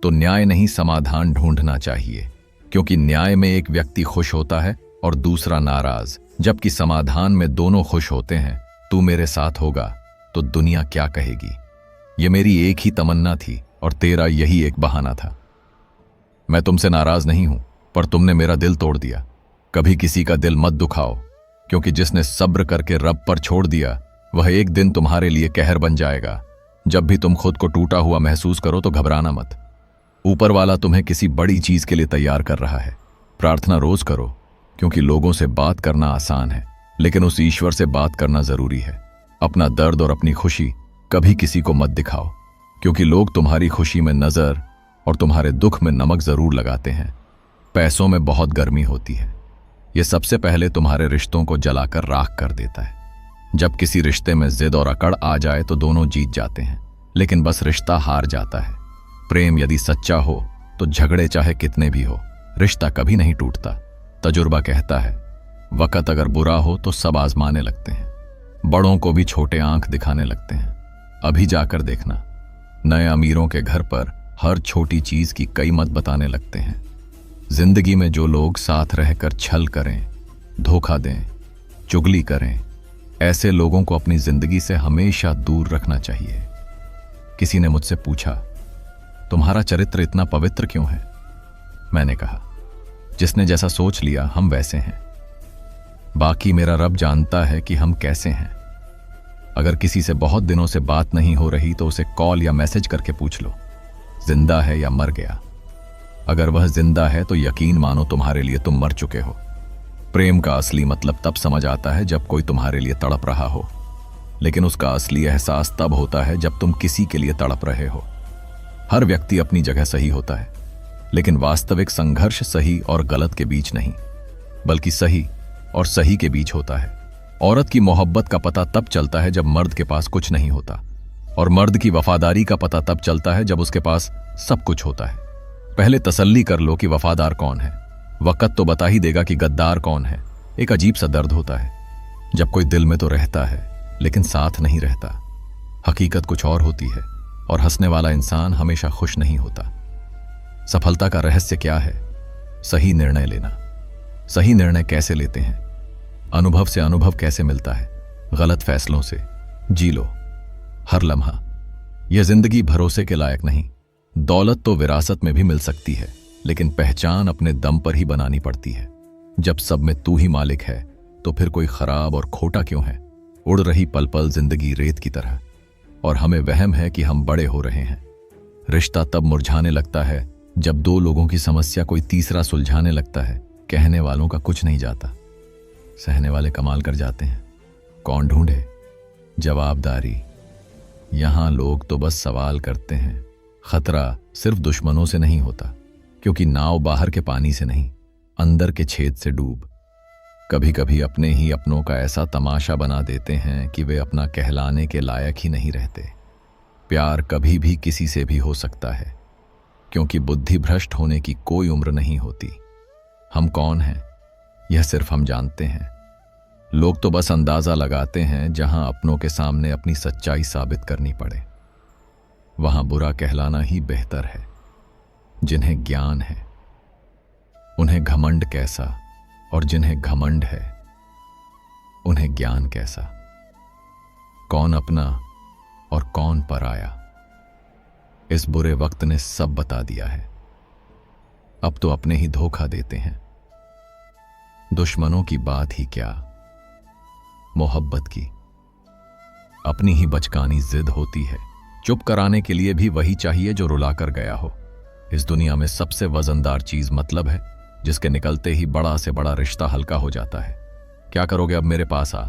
तो न्याय नहीं समाधान ढूंढना चाहिए, क्योंकि न्याय में एक व्यक्ति खुश होता है और दूसरा नाराज, जबकि समाधान में दोनों खुश होते हैं। तू मेरे साथ होगा तो दुनिया क्या कहेगी, ये मेरी एक ही तमन्ना थी और तेरा यही एक बहाना था। मैं तुमसे नाराज नहीं हूं, पर तुमने मेरा दिल तोड़ दिया। कभी किसी का दिल मत दुखाओ, क्योंकि जिसने सब्र करके रब पर छोड़ दिया वह एक दिन तुम्हारे लिए कहर बन जाएगा। जब भी तुम खुद को टूटा हुआ महसूस करो तो घबराना मत। ऊपर वाला तुम्हें किसी बड़ी चीज के लिए तैयार कर रहा है। प्रार्थना रोज करो, क्योंकि लोगों से बात करना आसान है, लेकिन उस ईश्वर से बात करना जरूरी है। अपना दर्द और अपनी खुशी कभी किसी को मत दिखाओ, क्योंकि लोग तुम्हारी खुशी में नजर और तुम्हारे दुख में नमक जरूर लगाते हैं। पैसों में बहुत गर्मी होती है, यह सबसे पहले तुम्हारे रिश्तों को जलाकर राख कर देता है। जब किसी रिश्ते में जिद और अकड़ आ जाए तो दोनों जीत जाते हैं, लेकिन बस रिश्ता हार जाता है। प्रेम यदि सच्चा हो तो झगड़े चाहे कितने भी हो, रिश्ता कभी नहीं टूटता। तजुर्बा कहता है वक्त अगर बुरा हो तो सब आजमाने लगते हैं, बड़ों को भी छोटे आंख दिखाने लगते हैं। अभी जाकर देखना, नए अमीरों के घर पर हर छोटी चीज की कीमत बताने लगते हैं। जिंदगी में जो लोग साथ रहकर छल करें, धोखा दें, चुगली करें, ऐसे लोगों को अपनी जिंदगी से हमेशा दूर रखना चाहिए। किसी ने मुझसे पूछा, तुम्हारा चरित्र इतना पवित्र क्यों है? मैंने कहा, जिसने जैसा सोच लिया हम वैसे हैं। बाकी मेरा रब जानता है कि हम कैसे हैं। अगर किसी से बहुत दिनों से बात नहीं हो रही तो उसे कॉल या मैसेज करके पूछ लो, जिंदा है या मर गया। अगर वह जिंदा है तो यकीन मानो तुम्हारे लिए तुम मर चुके हो। प्रेम का असली मतलब तब समझ आता है जब कोई तुम्हारे लिए तड़प रहा हो, लेकिन उसका असली एहसास तब होता है जब तुम किसी के लिए तड़प रहे हो। हर व्यक्ति अपनी जगह सही होता है, लेकिन वास्तविक संघर्ष सही और गलत के बीच नहीं, बल्कि सही और सही के बीच होता है। औरत की मोहब्बत का पता तब चलता है जब मर्द के पास कुछ नहीं होता, और मर्द की वफादारी का पता तब चलता है जब उसके पास सब कुछ होता है। पहले तसल्ली कर लो कि वफादार कौन है, वक्त तो बता ही देगा कि गद्दार कौन है। एक अजीब सा दर्द होता है जब कोई दिल में तो रहता है लेकिन साथ नहीं रहता। हकीकत कुछ और होती है, और हंसने वाला इंसान हमेशा खुश नहीं होता। सफलता का रहस्य क्या है? सही निर्णय लेना। सही निर्णय कैसे लेते हैं? अनुभव से अनुभव कैसे मिलता है? गलत फैसलों से। जी लो हर लम्हा। यह जिंदगी भरोसे के लायक नहीं। दौलत तो विरासत में भी मिल सकती है, लेकिन पहचान अपने दम पर ही बनानी पड़ती है। जब सब में तू ही मालिक है तो फिर कोई खराब और खोटा क्यों है? उड़ रही पल पल जिंदगी रेत की तरह, और हमें वहम है कि हम बड़े हो रहे हैं। रिश्ता तब मुरझाने लगता है जब दो लोगों की समस्या कोई तीसरा सुलझाने लगता है। कहने वालों का कुछ नहीं जाता, सहने वाले कमाल कर जाते हैं। कौन ढूंढे जवाबदारी? यहां लोग तो बस सवाल करते हैं। खतरा सिर्फ दुश्मनों से नहीं होता, क्योंकि नाव बाहर के पानी से नहीं, अंदर के छेद से डूब। कभी कभी अपने ही अपनों का ऐसा तमाशा बना देते हैं कि वे अपना कहलाने के लायक ही नहीं रहते। प्यार कभी भी किसी से भी हो सकता है, क्योंकि बुद्धि भ्रष्ट होने की कोई उम्र नहीं होती। हम कौन हैं यह सिर्फ हम जानते हैं। लोग तो बस अंदाजा लगाते हैं, जहां अपनों के सामने अपनी सच्चाई साबित करनी पड़े वहां बुरा कहलाना ही बेहतर है। जिन्हें ज्ञान है उन्हें घमंड कैसा, और जिन्हें घमंड है उन्हें ज्ञान कैसा। कौन अपना और कौन पराया, इस बुरे वक्त ने सब बता दिया है। अब तो अपने ही धोखा देते हैं। दुश्मनों की बात ही क्या, मोहब्बत की अपनी ही बचकानी जिद होती है। चुप कराने के लिए भी वही चाहिए जो रुलाकर गया हो। इस दुनिया में सबसे वजनदार चीज मतलब है, जिसके निकलते ही बड़ा से बड़ा रिश्ता हल्का हो जाता है। क्या करोगे अब मेरे पास आ?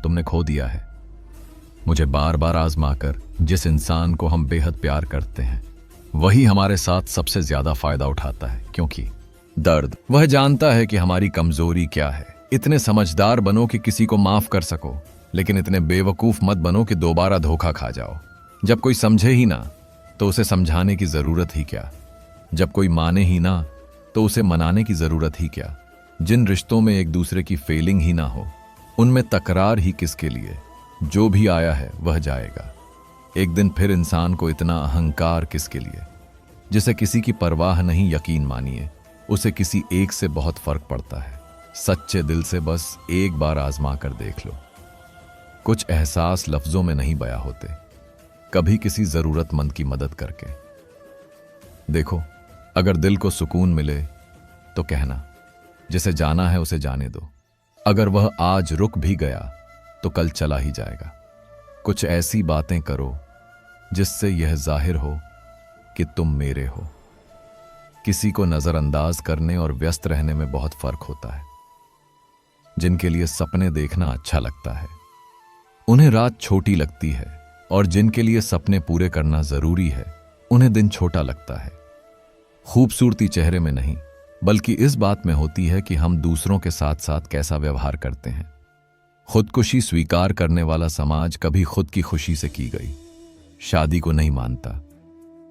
तुमने खो दिया है। मुझे बार बार आजमा कर जिस इंसान को हम बेहद प्यार करते हैं वही हमारे साथ सबसे ज्यादा फायदा उठाता है, क्योंकि दर्द वह जानता है कि हमारी कमजोरी क्या है। इतने समझदार बनो कि किसी को माफ कर सको, लेकिन इतने बेवकूफ मत बनो कि दोबारा धोखा खा जाओ। जब कोई समझे ही ना तो उसे समझाने की जरूरत ही क्या। जब कोई माने ही ना तो उसे मनाने की जरूरत ही क्या। जिन रिश्तों में एक दूसरे की फेलिंग ही ना हो उनमें तकरार ही किसके लिए। जो भी आया है वह जाएगा। एक दिन फिर इंसान को इतना अहंकार किसके लिए। जिसे किसी की परवाह नहीं, यकीन मानिए उसे किसी एक से बहुत फर्क पड़ता है। सच्चे दिल से बस एक बार आजमा कर देख लो। कुछ एहसास लफ्जों में नहीं बयां होते, कभी किसी जरूरतमंद की मदद करके। देखो, अगर दिल को सुकून मिले तो कहना, जिसे जाना है उसे जाने दो। अगर वह आज रुक भी गया तो कल चला ही जाएगा। कुछ ऐसी बातें करो जिससे यह जाहिर हो कि तुम मेरे हो। किसी को नजरअंदाज करने और व्यस्त रहने में बहुत फर्क होता है। जिनके लिए सपने देखना अच्छा लगता है उन्हें रात छोटी लगती है, और जिनके लिए सपने पूरे करना जरूरी है उन्हें दिन छोटा लगता है। खूबसूरती चेहरे में नहीं बल्कि इस बात में होती है कि हम दूसरों के साथ साथ कैसा व्यवहार करते हैं। खुदकुशी स्वीकार करने वाला समाज कभी खुद की खुशी से की गई शादी को नहीं मानता।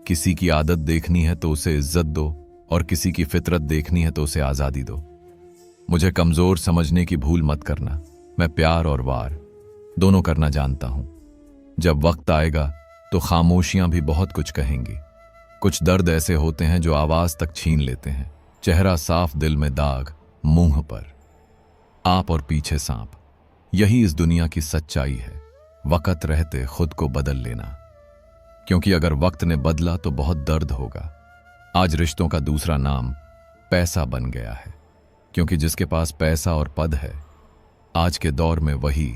किसी की आदत देखनी है तो उसे इज्जत दो, और किसी की फितरत देखनी है तो उसे आजादी दो। मुझे कमजोर समझने की भूल मत करना। मैं प्यार और वार दोनों करना जानता हूं। जब वक्त आएगा तो खामोशियां भी बहुत कुछ कहेंगी। कुछ दर्द ऐसे होते हैं जो आवाज तक छीन लेते हैं। चेहरा साफ, दिल में दाग, मुंह पर आप और पीछे सांप। यही इस दुनिया की सच्चाई है। वक्त रहते खुद को बदल लेना, क्योंकि अगर वक्त ने बदला तो बहुत दर्द होगा। आज रिश्तों का दूसरा नाम पैसा बन गया है, क्योंकि जिसके पास पैसा और पद है आज के दौर में वही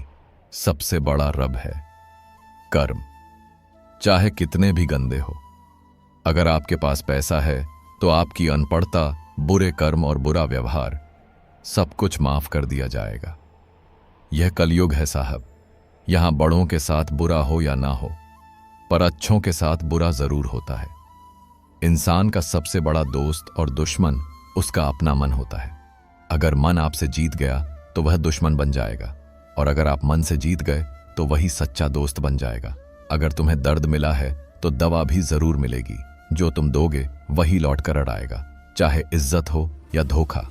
सबसे बड़ा रब है। कर्म चाहे कितने भी गंदे हो, अगर आपके पास पैसा है तो आपकी अनपढ़ता, बुरे कर्म और बुरा व्यवहार सब कुछ माफ कर दिया जाएगा। यह कलयुग है साहब। यहां बड़ों के साथ बुरा हो या ना हो, पर अच्छों के साथ बुरा जरूर होता है। इंसान का सबसे बड़ा दोस्त और दुश्मन उसका अपना मन होता है। अगर मन आपसे जीत गया तो वह दुश्मन बन जाएगा, और अगर आप मन से जीत गए तो वही सच्चा दोस्त बन जाएगा। अगर तुम्हें दर्द मिला है तो दवा भी जरूर मिलेगी। जो तुम दोगे वही लौट कर अड़ाएगा, चाहे इज्जत हो या धोखा।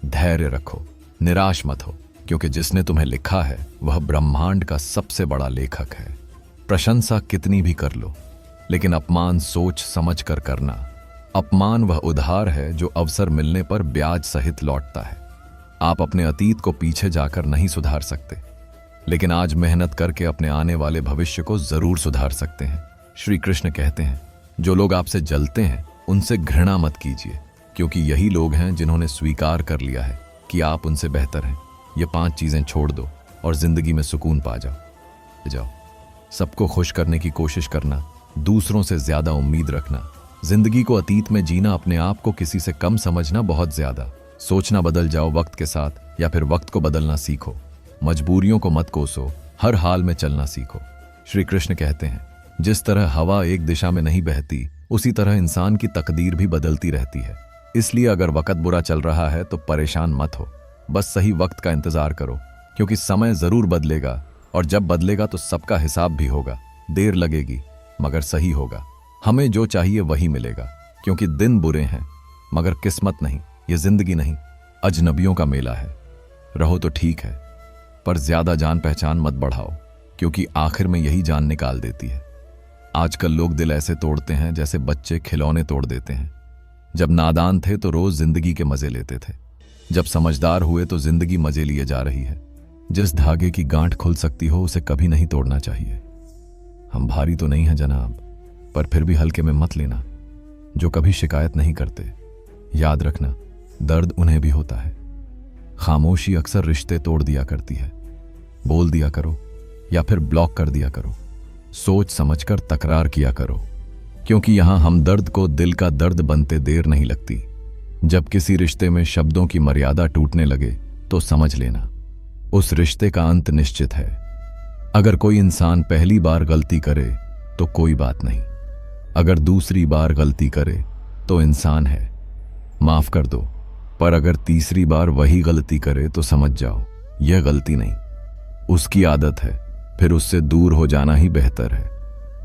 धैर्य रखो, निराश मत हो, क्योंकि जिसने तुम्हें लिखा है वह ब्रह्मांड का सबसे बड़ा लेखक है। प्रशंसा कितनी भी कर लो, लेकिन अपमान सोच समझ कर करना। अपमान वह उधार है जो अवसर मिलने पर ब्याज सहित लौटता है। आप अपने अतीत को पीछे जाकर नहीं सुधार सकते, लेकिन आज मेहनत करके अपने आने वाले भविष्य को जरूर सुधार सकते हैं। श्री कृष्ण कहते हैं, जो लोग आपसे जलते हैं उनसे घृणा मत कीजिए, क्योंकि यही लोग हैं जिन्होंने स्वीकार कर लिया है कि आप उनसे बेहतर हैं। ये 5 चीजें छोड़ दो और जिंदगी में सुकून पा जाओ। सबको खुश करने की कोशिश करना, दूसरों से ज्यादा उम्मीद रखना, जिंदगी को अतीत में जीना, अपने आप को किसी से कम समझना, बहुत ज्यादा सोचना। बदल जाओ वक्त के साथ, या फिर वक्त को बदलना सीखो। मजबूरियों को मत कोसो, हर हाल में चलना सीखो। श्री कृष्ण कहते हैं, जिस तरह हवा एक दिशा में नहीं बहती, उसी तरह इंसान की तकदीर भी बदलती रहती है। इसलिए अगर वक्त बुरा चल रहा है तो परेशान मत हो, बस सही वक्त का इंतजार करो, क्योंकि समय जरूर बदलेगा, और जब बदलेगा तो सबका हिसाब भी होगा। देर लगेगी मगर सही होगा। हमें जो चाहिए वही मिलेगा, क्योंकि दिन बुरे हैं मगर किस्मत नहीं। ये जिंदगी नहीं, अजनबियों का मेला है। रहो तो ठीक है, पर ज्यादा जान पहचान मत बढ़ाओ, क्योंकि आखिर में यही जान निकाल देती है। आजकल लोग दिल ऐसे तोड़ते हैं जैसे बच्चे खिलौने तोड़ देते हैं। जब नादान थे तो रोज जिंदगी के मजे लेते थे, जब समझदार हुए तो जिंदगी मजे लिए जा रही है। जिस धागे की गांठ खुल सकती हो उसे कभी नहीं तोड़ना चाहिए। हम भारी तो नहीं हैं जनाब, पर फिर भी हल्के में मत लेना। जो कभी शिकायत नहीं करते, याद रखना दर्द उन्हें भी होता है। खामोशी अक्सर रिश्ते तोड़ दिया करती है। बोल दिया करो या फिर ब्लॉक कर दिया करो। सोच समझकर तकरार किया करो। क्योंकि यहां हम दर्द को दिल का दर्द बनते देर नहीं लगती। जब किसी रिश्ते में शब्दों की मर्यादा टूटने लगे तो समझ लेना उस रिश्ते का अंत निश्चित है। अगर कोई इंसान पहली बार गलती करे तो कोई बात नहीं, अगर दूसरी बार गलती करे तो इंसान है, माफ कर दो। पर अगर तीसरी बार वही गलती करे तो समझ जाओ यह गलती नहीं, उसकी आदत है। फिर उससे दूर हो जाना ही बेहतर है।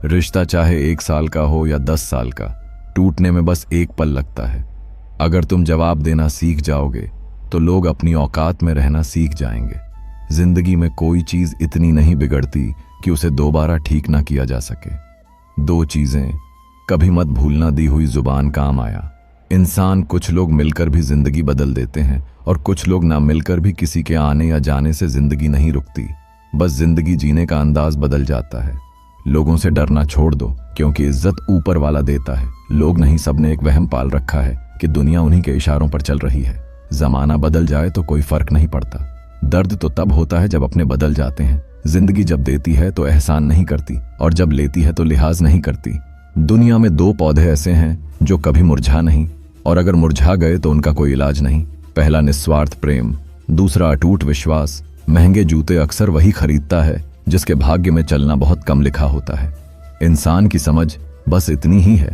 रिश्ता चाहे 1 साल का हो या 10 साल का, टूटने में बस एक पल लगता है। अगर तुम जवाब देना सीख जाओगे तो लोग अपनी औकात में रहना सीख जाएंगे। जिंदगी में कोई चीज इतनी नहीं बिगड़ती कि उसे दोबारा ठीक ना किया जा सके। 2 चीजें कभी मत भूलना, दी हुई जुबान काम आया। इंसान कुछ लोग मिलकर भी जिंदगी बदल देते हैं और कुछ लोग ना मिलकर भी किसी के आने या जाने से जिंदगी नहीं रुकती, बस जिंदगी जीने का अंदाज बदल जाता है। लोगों से डरना छोड़ दो, क्योंकि इज्जत ऊपर वाला देता है। लोग नहीं, सबने एक वहम पाल रखा है कि दुनिया उन्हीं के इशारों पर चल रही है। जमाना बदल जाए तो कोई फर्क नहीं पड़ता। दर्द तो तब होता है जब अपने बदल जाते हैं। जिंदगी जब देती है तो एहसान नहीं करती, और जब लेती है तो लिहाज नहीं करती। दुनिया में 2 पौधे ऐसे हैं जो कभी मुरझा नहीं, और अगर मुरझा गए तो उनका कोई इलाज नहीं। पहला निस्वार्थ प्रेम, दूसरा अटूट विश्वास। महंगे जूते अक्सर वही खरीदता है जिसके भाग्य में चलना बहुत कम लिखा होता है। इंसान की समझ बस इतनी ही है,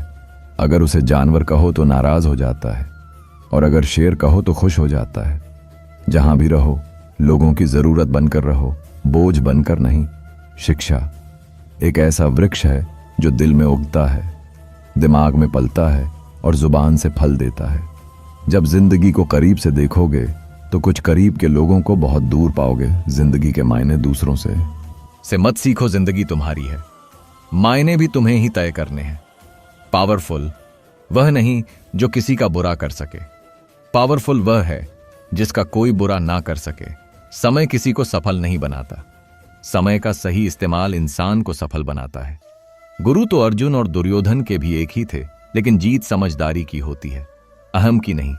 अगर उसे जानवर कहो तो नाराज हो जाता है, और अगर शेर कहो तो खुश हो जाता है। जहां भी रहो लोगों की जरूरत बनकर रहो, बोझ बनकर नहीं। शिक्षा एक ऐसा वृक्ष है जो दिल में उगता है, दिमाग में पलता है और जुबान से फल देता है। जब जिंदगी को करीब से देखोगे तो कुछ करीब के लोगों को बहुत दूर पाओगे। जिंदगी के मायने दूसरों से मत सीखो, जिंदगी तुम्हारी है, मायने भी तुम्हें ही तय करने हैं। पावरफुल वह नहीं जो किसी का बुरा कर सके, पावरफुल वह है जिसका कोई बुरा ना कर सके। समय किसी को सफल नहीं बनाता, समय का सही इस्तेमाल इंसान को सफल बनाता है। गुरु तो अर्जुन और दुर्योधन के भी एक ही थे, लेकिन जीत समझदारी की होती है, अहम की नहीं।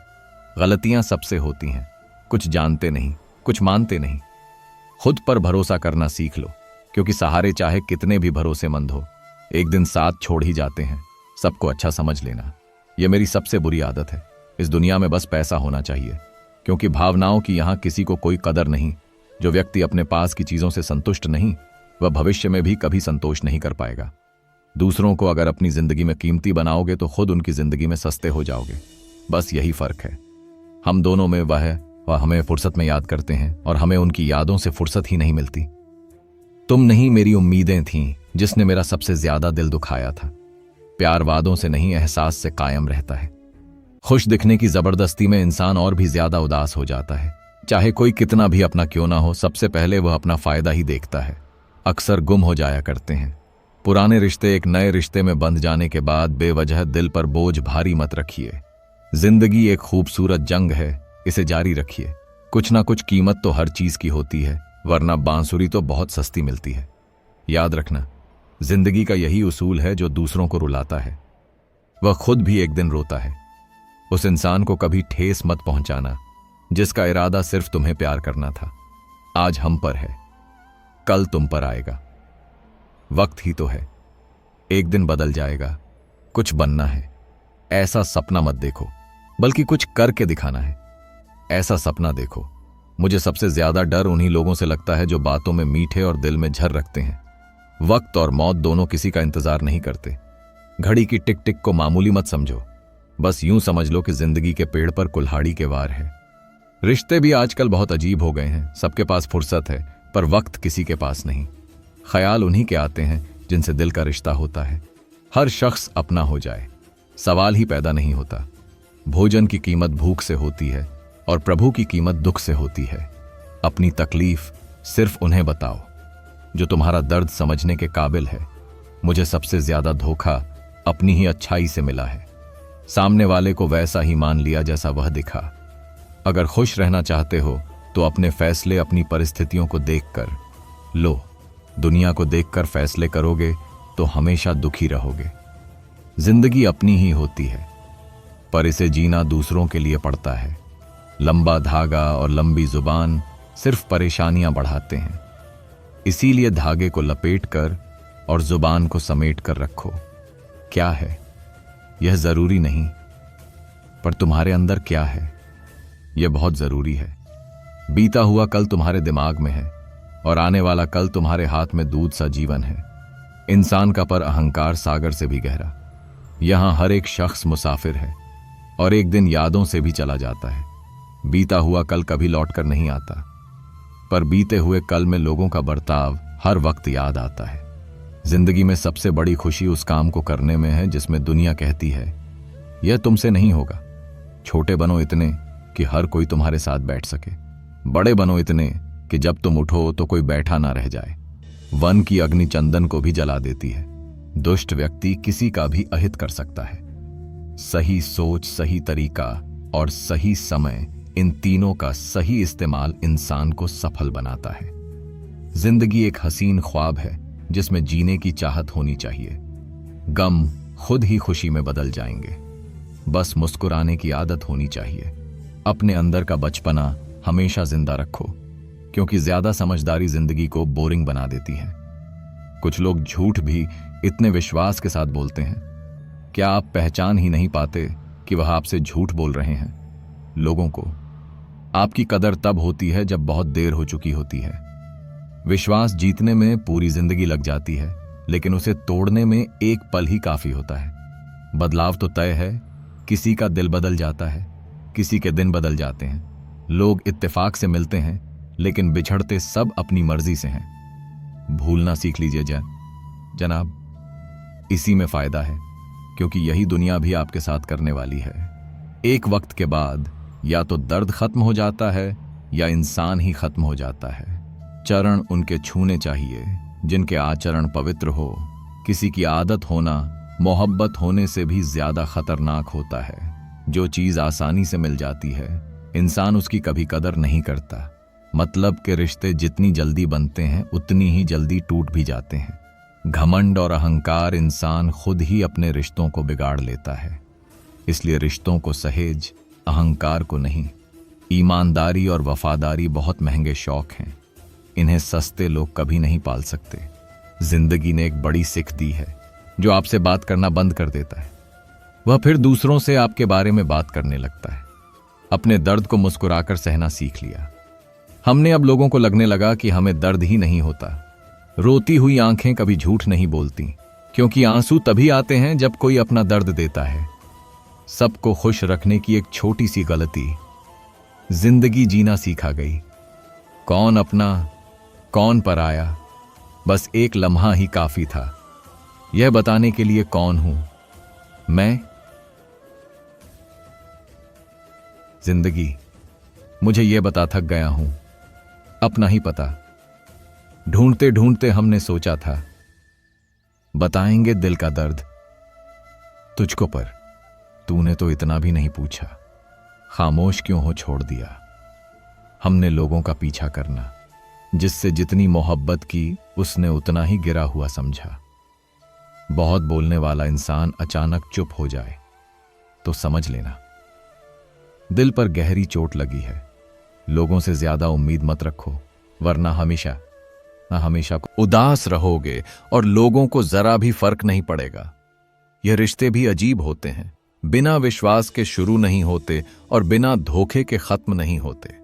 गलतियां सबसे होती हैं, कुछ जानते नहीं, कुछ मानते नहीं। खुद पर भरोसा करना सीख लो, क्योंकि सहारे चाहे कितने भी भरोसेमंद हो, एक दिन साथ छोड़ ही जाते हैं। सबको अच्छा समझ लेना, यह मेरी सबसे बुरी आदत है। इस दुनिया में बस पैसा होना चाहिए, क्योंकि भावनाओं की यहां किसी को कोई कदर नहीं। जो व्यक्ति अपने पास की चीजों से संतुष्ट नहीं, वह भविष्य में भी कभी संतोष नहीं कर पाएगा। दूसरों को अगर अपनी जिंदगी में कीमती बनाओगे तो खुद उनकी जिंदगी में सस्ते हो जाओगे। बस यही फर्क है। हम दोनों में वह है, वह हमें फुर्सत में याद करते हैं और हमें उनकी यादों से फुर्सत ही नहीं मिलती। तुम नहीं, मेरी उम्मीदें थीं जिसने मेरा सबसे ज्यादा दिल दुखाया था। प्यार वादों से नहीं, एहसास से कायम रहता है। खुश दिखने की जबरदस्ती में इंसान और भी ज्यादा उदास हो जाता है। चाहे कोई कितना भी अपना क्यों ना हो, सबसे पहले वह अपना फायदा ही देखता है। अक्सर गुम हो जाया करते हैं। पुराने रिश्ते एक नए रिश्ते में बंध जाने के बाद बेवजह दिल पर बोझ भारी मत रखिए। जिंदगी एक खूबसूरत जंग है, इसे जारी रखिए। कुछ ना कुछ कीमत तो हर चीज की होती है, वरना बांसुरी तो बहुत सस्ती मिलती है। याद रखना, जिंदगी का यही उसूल है, जो दूसरों को रुलाता है वह खुद भी एक दिन रोता है। उस इंसान को कभी ठेस मत पहुंचाना जिसका इरादा सिर्फ तुम्हें प्यार करना था। आज हम पर है, कल तुम पर आएगा। वक्त ही तो है, एक दिन बदल जाएगा। कुछ बनना है, ऐसा सपना मत देखो, बल्कि कुछ करके दिखाना है, ऐसा सपना देखो। मुझे सबसे ज्यादा डर उन्हीं लोगों से लगता है जो बातों में मीठे और दिल में झर रखते हैं। वक्त और मौत दोनों किसी का इंतजार नहीं करते। घड़ी की टिक टिक को मामूली मत समझो, बस यूं समझ लो कि जिंदगी के पेड़ पर कुल्हाड़ी के वार है। रिश्ते भी आजकल बहुत अजीब हो गए हैं। सबके पास फुर्सत है, पर वक्त किसी के पास नहीं। ख्याल उन्हीं के आते हैं जिनसे दिल का रिश्ता होता है। हर शख्स अपना हो जाए, सवाल ही पैदा नहीं होता। भोजन की कीमत भूख से होती है और प्रभु की कीमत दुख से होती है। अपनी तकलीफ सिर्फ उन्हें बताओ जो तुम्हारा दर्द समझने के काबिल है। मुझे सबसे ज्यादा धोखा अपनी ही अच्छाई से मिला है। सामने वाले को वैसा ही मान लिया जैसा वह दिखा। अगर खुश रहना चाहते हो तो अपने फैसले अपनी परिस्थितियों को देखकर लो। दुनिया को देखकर फैसले करोगे तो हमेशा दुखी रहोगे। जिंदगी अपनी ही होती है, पर इसे जीना दूसरों के लिए पड़ता है। लंबा धागा और लंबी जुबान सिर्फ परेशानियां बढ़ाते हैं। इसीलिए धागे को लपेट कर और जुबान को समेट कर रखो। क्या है यह जरूरी नहीं, पर तुम्हारे अंदर क्या है यह बहुत जरूरी है। बीता हुआ कल तुम्हारे दिमाग में है और आने वाला कल तुम्हारे हाथ में दूध सा जीवन है। इंसान का पर अहंकार सागर से भी गहरा। यहां हर एक शख्स मुसाफिर है और एक दिन यादों से भी चला जाता है। बीता हुआ कल कभी लौट कर नहीं आता, पर बीते हुए कल में लोगों का बर्ताव हर वक्त याद आता है। जिंदगी में सबसे बड़ी खुशी उस काम को करने में है जिसमें दुनिया कहती है यह तुमसे नहीं होगा। छोटे बनो इतने कि हर कोई तुम्हारे साथ बैठ सके, बड़े बनो इतने कि जब तुम उठो तो कोई बैठा ना रह जाए। वन की अग्नि चंदन को भी जला देती है। दुष्ट व्यक्ति किसी का भी अहित कर सकता है। सही सोच, सही तरीका और सही समय, इन तीनों का सही इस्तेमाल इंसान को सफल बनाता है। जिंदगी एक हसीन ख्वाब है जिसमें जीने की चाहत होनी चाहिए। गम खुद ही खुशी में बदल जाएंगे, बस मुस्कुराने की आदत होनी चाहिए। अपने अंदर का बचपना हमेशा जिंदा रखो, क्योंकि ज्यादा समझदारी जिंदगी को बोरिंग बना देती है। कुछ लोग झूठ भी इतने विश्वास के साथ बोलते हैं, क्या आप पहचान ही नहीं पाते कि वह आपसे झूठ बोल रहे हैं? लोगों को आपकी कदर तब होती है जब बहुत देर हो चुकी होती है। विश्वास जीतने में पूरी जिंदगी लग जाती है, लेकिन उसे तोड़ने में एक पल ही काफी होता है। बदलाव तो तय है, किसी का दिल बदल जाता है, किसी के दिन बदल जाते हैं। लोग इत्तेफाक से मिलते हैं, लेकिन बिछड़ते सब अपनी मर्जी से हैं। भूलना सीख लीजिए जनाब, इसी में फायदा है, क्योंकि यही दुनिया भी आपके साथ करने वाली है। एक वक्त के बाद या तो दर्द खत्म हो जाता है या इंसान ही खत्म हो जाता है। चरण उनके छूने चाहिए जिनके आचरण पवित्र हो। किसी की आदत होना मोहब्बत होने से भी ज्यादा खतरनाक होता है। जो चीज आसानी से मिल जाती है, इंसान उसकी कभी कदर नहीं करता। मतलब के रिश्ते जितनी जल्दी बनते हैं उतनी ही जल्दी टूट भी जाते हैं। घमंड और अहंकार इंसान खुद ही अपने रिश्तों को बिगाड़ लेता है। इसलिए रिश्तों को सहेज, अहंकार को नहीं। ईमानदारी और वफादारी बहुत महंगे शौक हैं, इन्हें सस्ते लोग कभी नहीं पाल सकते। जिंदगी ने एक बड़ी सीख दी है, जो आपसे बात करना बंद कर देता है वह फिर दूसरों से आपके बारे में बात करने लगता है। अपने दर्द को मुस्कुराकर सहना सीख लिया हमने। अब लोगों को लगने लगा कि हमें दर्द ही नहीं होता। रोती हुई आंखें कभी झूठ नहीं बोलती, क्योंकि आंसू तभी आते हैं जब कोई अपना दर्द देता है। सबको खुश रखने की एक छोटी सी गलती जिंदगी जीना सिखा गई। कौन अपना कौन पराया, बस एक लम्हा ही काफी था यह बताने के लिए कौन हूं मैं। जिंदगी मुझे यह बता थक गया हूं, अपना ही पता ढूंढते ढूंढते हमने सोचा था बताएंगे दिल का दर्द तुझको, पर तूने तो इतना भी नहीं पूछा। खामोश क्यों हो छोड़ दिया हमने लोगों का पीछा करना। जिससे जितनी मोहब्बत की उसने उतना ही गिरा हुआ समझा। बहुत बोलने वाला इंसान अचानक चुप हो जाए तो समझ लेना दिल पर गहरी चोट लगी है। लोगों से ज्यादा उम्मीद मत रखो, वरना हमेशा उदास रहोगे और लोगों को जरा भी फर्क नहीं पड़ेगा। यह रिश्ते भी अजीब होते हैं, बिना विश्वास के शुरू नहीं होते और बिना धोखे के खत्म नहीं होते।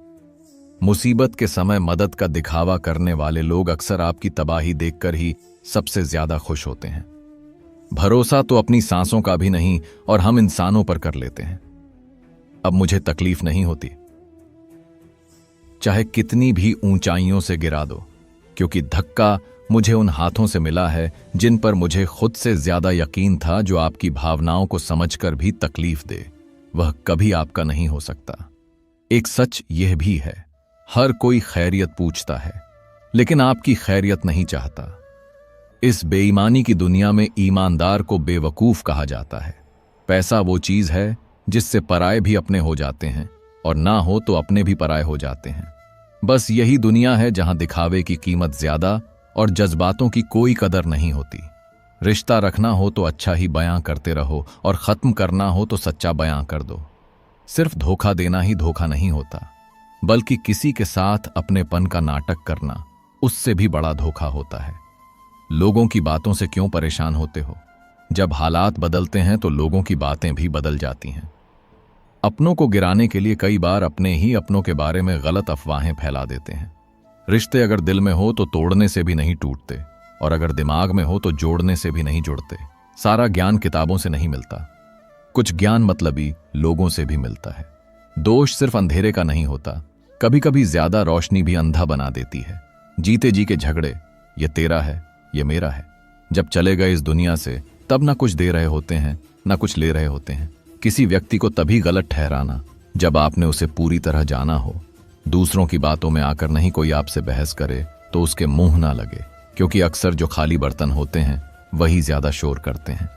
मुसीबत के समय मदद का दिखावा करने वाले लोग अक्सर आपकी तबाही देखकर ही सबसे ज्यादा खुश होते हैं। भरोसा तो अपनी सांसों का भी नहीं और हम इंसानों पर कर लेते हैं। अब मुझे तकलीफ नहीं होती, चाहे कितनी भी ऊंचाइयों से गिरा दो, क्योंकि धक्का मुझे उन हाथों से मिला है जिन पर मुझे खुद से ज्यादा यकीन था। जो आपकी भावनाओं को समझकर भी तकलीफ दे, वह कभी आपका नहीं हो सकता। एक सच यह भी है, हर कोई खैरियत पूछता है, लेकिन आपकी खैरियत नहीं चाहता। इस बेईमानी की दुनिया में ईमानदार को बेवकूफ कहा जाता है। पैसा वो चीज है जिससे पराये भी अपने हो जाते हैं, और ना हो तो अपने भी पराये हो जाते हैं। बस यही दुनिया है जहां दिखावे की कीमत ज्यादा और जज्बातों की कोई कदर नहीं होती। रिश्ता रखना हो तो अच्छा ही बयां करते रहो और खत्म करना हो तो सच्चा बयां कर दो। सिर्फ धोखा देना ही धोखा नहीं होता, बल्कि किसी के साथ अपनेपन का नाटक करना उससे भी बड़ा धोखा होता है। लोगों की बातों से क्यों परेशान होते हो? जब हालात बदलते हैं तो लोगों की बातें भी बदल जाती हैं। अपनों को गिराने के लिए कई बार अपने ही अपनों के बारे में गलत अफवाहें फैला देते हैं। रिश्ते अगर दिल में हो तो तोड़ने से भी नहीं टूटते, और अगर दिमाग में हो तो जोड़ने से भी नहीं जुड़ते। सारा ज्ञान किताबों से नहीं मिलता, कुछ ज्ञान मतलबी लोगों से भी मिलता है। दोष सिर्फ अंधेरे का नहीं होता, कभी कभी ज्यादा रोशनी भी अंधा बना देती है। जीते जी के झगड़े, ये तेरा है ये मेरा है, जब चले गए इस दुनिया से तब ना कुछ दे रहे होते हैं ना कुछ ले रहे होते हैं। किसी व्यक्ति को तभी गलत ठहराना जब आपने उसे पूरी तरह जाना हो। दूसरों की बातों में आकर नहीं कोई आपसे बहस करे तो उसके मुंह ना लगे, क्योंकि अक्सर जो खाली बर्तन होते हैं वही ज्यादा शोर करते हैं।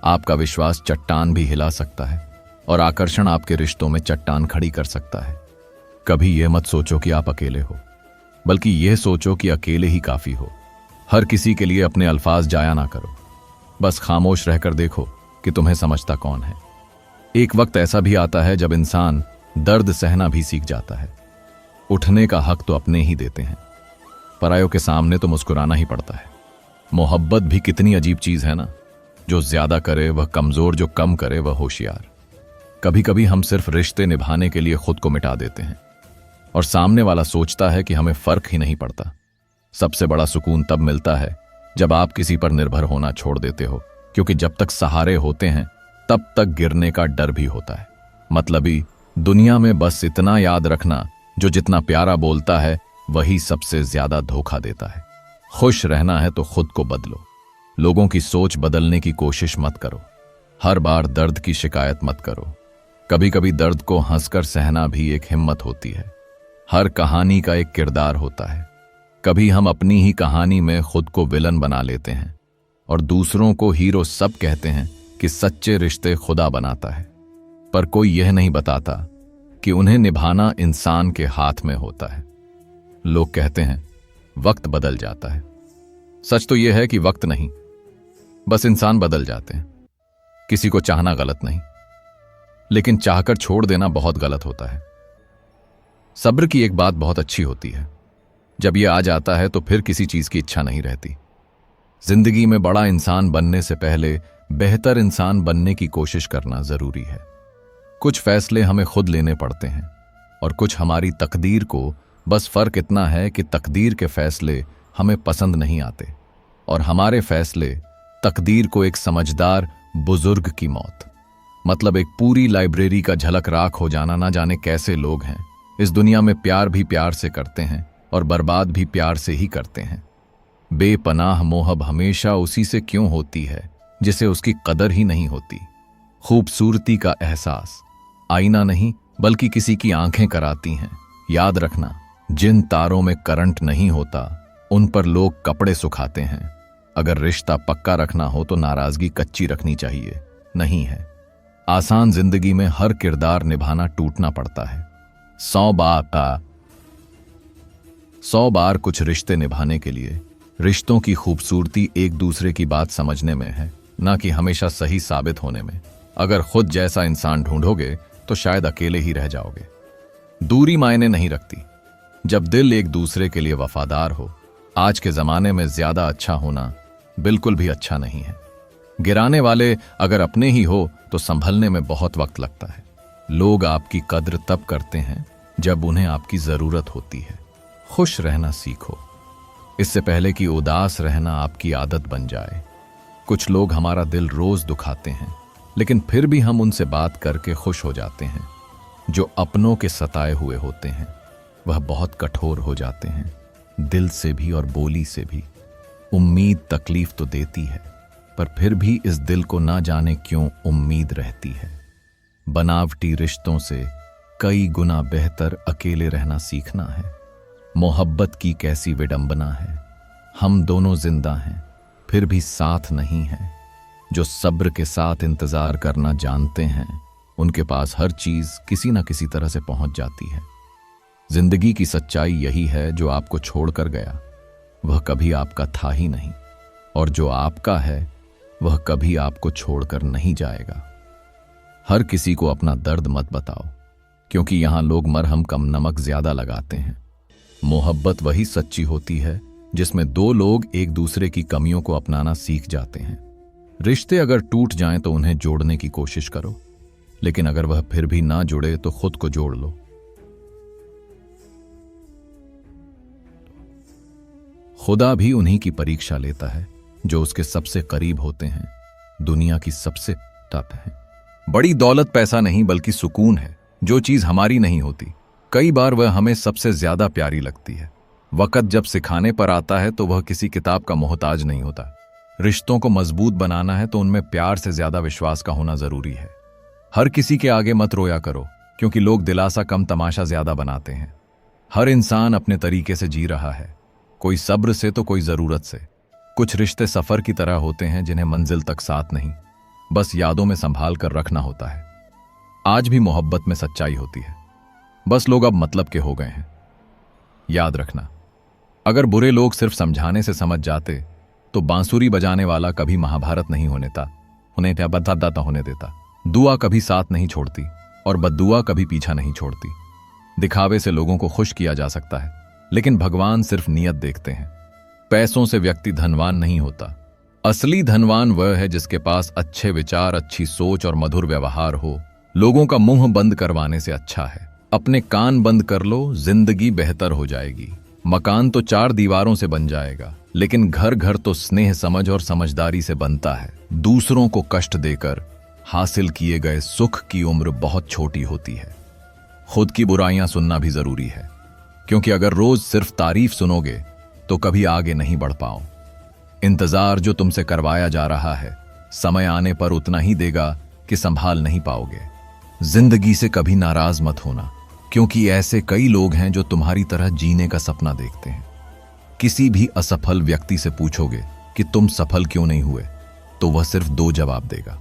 आपका विश्वास चट्टान भी हिला सकता है, और आकर्षण आपके रिश्तों में चट्टान खड़ी कर सकता है। कभी यह मत सोचो कि आप अकेले हो, बल्कि यह सोचो कि अकेले ही काफी हो। हर किसी के लिए अपने अल्फाज जाया ना करो, बस खामोश रहकर देखो कि तुम्हें समझता कौन है। एक वक्त ऐसा भी आता है जब इंसान दर्द सहना भी सीख जाता है। उठने का हक तो अपने ही देते हैं, परायों के सामने तो मुस्कुराना ही पड़ता है। मोहब्बत भी कितनी अजीब चीज है ना, जो ज्यादा करे वह कमजोर, जो कम करे वह होशियार। कभी कभी हम सिर्फ रिश्ते निभाने के लिए खुद को मिटा देते हैं, और सामने वाला सोचता है कि हमें फर्क ही नहीं पड़ता। सबसे बड़ा सुकून तब मिलता है जब आप किसी पर निर्भर होना छोड़ देते हो, क्योंकि जब तक सहारे होते हैं तब तक गिरने का डर भी होता है। मतलबी दुनिया में बस इतना याद रखना, जो जितना प्यारा बोलता है वही सबसे ज्यादा धोखा देता है। खुश रहना है तो खुद को बदलो, लोगों की सोच बदलने की कोशिश मत करो। हर बार दर्द की शिकायत मत करो, कभी कभी दर्द को हंसकर सहना भी एक हिम्मत होती है। हर कहानी का एक किरदार होता है। कभी हम अपनी ही कहानी में खुद को विलन बना लेते हैं और दूसरों को हीरो। सब कहते हैं कि सच्चे रिश्ते खुदा बनाता है, पर कोई यह नहीं बताता कि उन्हें निभाना इंसान के हाथ में होता है। लोग कहते हैं वक्त बदल जाता है, सच तो यह है कि वक्त नहीं, बस इंसान बदल जाते हैं। किसी को चाहना गलत नहीं, लेकिन चाहकर छोड़ देना बहुत गलत होता है। सब्र की एक बात बहुत अच्छी होती है, जब यह आ जाता है तो फिर किसी चीज की इच्छा नहीं रहती। जिंदगी में बड़ा इंसान बनने से पहले बेहतर इंसान बनने की कोशिश करना जरूरी है। कुछ फैसले हमें खुद लेने पड़ते हैं और कुछ हमारी तकदीर को। बस फर्क इतना है कि तकदीर के फैसले हमें पसंद नहीं आते और हमारे फैसले तकदीर को। एक समझदार बुजुर्ग की मौत मतलब एक पूरी लाइब्रेरी का झलक राख हो जाना। ना जाने कैसे लोग हैं इस दुनिया में, प्यार भी प्यार से करते हैं और बर्बाद भी प्यार से ही करते हैं। बेपनाह मोहब हमेशा उसी से क्यों होती है जिसे उसकी कदर ही नहीं होती। खूबसूरती का एहसास आईना नहीं बल्कि किसी की आंखें कराती हैं। याद रखना, जिन तारों में करंट नहीं होता उन पर लोग कपड़े सुखाते हैं। अगर रिश्ता पक्का रखना हो तो नाराजगी कच्ची रखनी चाहिए, नहीं है आसान। जिंदगी में हर किरदार निभाना टूटना पड़ता है। 100 बार कुछ रिश्ते निभाने के लिए। रिश्तों की खूबसूरती एक दूसरे की बात समझने में है, ना कि हमेशा सही साबित होने में। अगर खुद जैसा इंसान ढूंढोगे तो शायद अकेले ही रह जाओगे। दूरी मायने नहीं रखती जब दिल एक दूसरे के लिए वफादार हो। आज के जमाने में ज्यादा अच्छा होना बिल्कुल भी अच्छा नहीं है। गिराने वाले अगर अपने ही हो तो संभलने में बहुत वक्त लगता है। लोग आपकी कद्र तब करते हैं जब उन्हें आपकी जरूरत होती है। खुश रहना सीखो, इससे पहले कि उदास रहना आपकी आदत बन जाए। कुछ लोग हमारा दिल रोज दुखाते हैं, लेकिन फिर भी हम उनसे बात करके खुश हो जाते हैं। जो अपनों के सताए हुए होते हैं वह बहुत कठोर हो जाते हैं, दिल से भी और बोली से भी। उम्मीद तकलीफ तो देती है, पर फिर भी इस दिल को ना जाने क्यों उम्मीद रहती है। बनावटी रिश्तों से कई गुना बेहतर अकेले रहना सीखना है। मोहब्बत की कैसी विडंबना है, हम दोनों जिंदा हैं फिर भी साथ नहीं है। जो सब्र के साथ इंतजार करना जानते हैं उनके पास हर चीज किसी ना किसी तरह से पहुंच जाती है। जिंदगी की सच्चाई यही है, जो आपको छोड़कर गया वह कभी आपका था ही नहीं, और जो आपका है वह कभी आपको छोड़कर नहीं जाएगा। हर किसी को अपना दर्द मत बताओ, क्योंकि यहां लोग मरहम कम नमक ज्यादा लगाते हैं। मोहब्बत वही सच्ची होती है जिसमें दो लोग एक दूसरे की कमियों को अपनाना सीख जाते हैं। रिश्ते अगर टूट जाएं तो उन्हें जोड़ने की कोशिश करो, लेकिन अगर वह फिर भी ना जुड़े तो खुद को जोड़ लो। खुदा भी उन्हीं की परीक्षा लेता है जो उसके सबसे करीब होते हैं। दुनिया की सबसे टफ है। बड़ी दौलत पैसा नहीं बल्कि सुकून है, जो चीज हमारी नहीं होती। कई बार वह हमें सबसे ज्यादा प्यारी लगती है। वक्त जब सिखाने पर आता है तो वह किसी किताब का मोहताज नहीं होता। रिश्तों को मजबूत बनाना है तो उनमें प्यार से ज्यादा विश्वास का होना जरूरी है। हर किसी के आगे मत रोया करो, क्योंकि लोग दिलासा कम तमाशा ज्यादा बनाते हैं। हर इंसान अपने तरीके से जी रहा है, कोई सब्र से तो कोई जरूरत से। कुछ रिश्ते सफर की तरह होते हैं जिन्हें मंजिल तक साथ नहीं, बस यादों में संभाल कर रखना होता है। आज भी मोहब्बत में सच्चाई होती है, बस लोग अब मतलब के हो गए हैं। याद रखना, अगर बुरे लोग सिर्फ समझाने से समझ जाते तो बांसुरी बजाने वाला कभी महाभारत नहीं होने था, उन्हें क्या बददाता होने देता। दुआ कभी साथ नहीं छोड़ती और बद्दुआ कभी पीछा नहीं छोड़ती। दिखावे से लोगों को खुश किया जा सकता है, लेकिन भगवान सिर्फ नियत देखते हैं। पैसों से व्यक्ति धनवान नहीं होता। असली धनवान वह है जिसके पास अच्छे विचार, अच्छी सोच और मधुर व्यवहार हो। लोगों का मुंह बंद करवाने से अच्छा है अपने कान बंद कर लो, जिंदगी बेहतर हो जाएगी। मकान तो 4 दीवारों से बन जाएगा, लेकिन घर घर तो स्नेह, समझ और समझदारी से बनता है। दूसरों को कष्ट देकर हासिल किए गए सुख की उम्र बहुत छोटी होती है। खुद की बुराइयां सुनना भी जरूरी है, क्योंकि अगर रोज सिर्फ तारीफ सुनोगे तो कभी आगे नहीं बढ़ पाओ। इंतजार जो तुमसे करवाया जा रहा है, समय आने पर उतना ही देगा कि संभाल नहीं पाओगे। जिंदगी से कभी नाराज मत होना, क्योंकि ऐसे कई लोग हैं जो तुम्हारी तरह जीने का सपना देखते हैं। किसी भी असफल व्यक्ति से पूछोगे कि तुम सफल क्यों नहीं हुए, तो वह सिर्फ 2 जवाब देगा,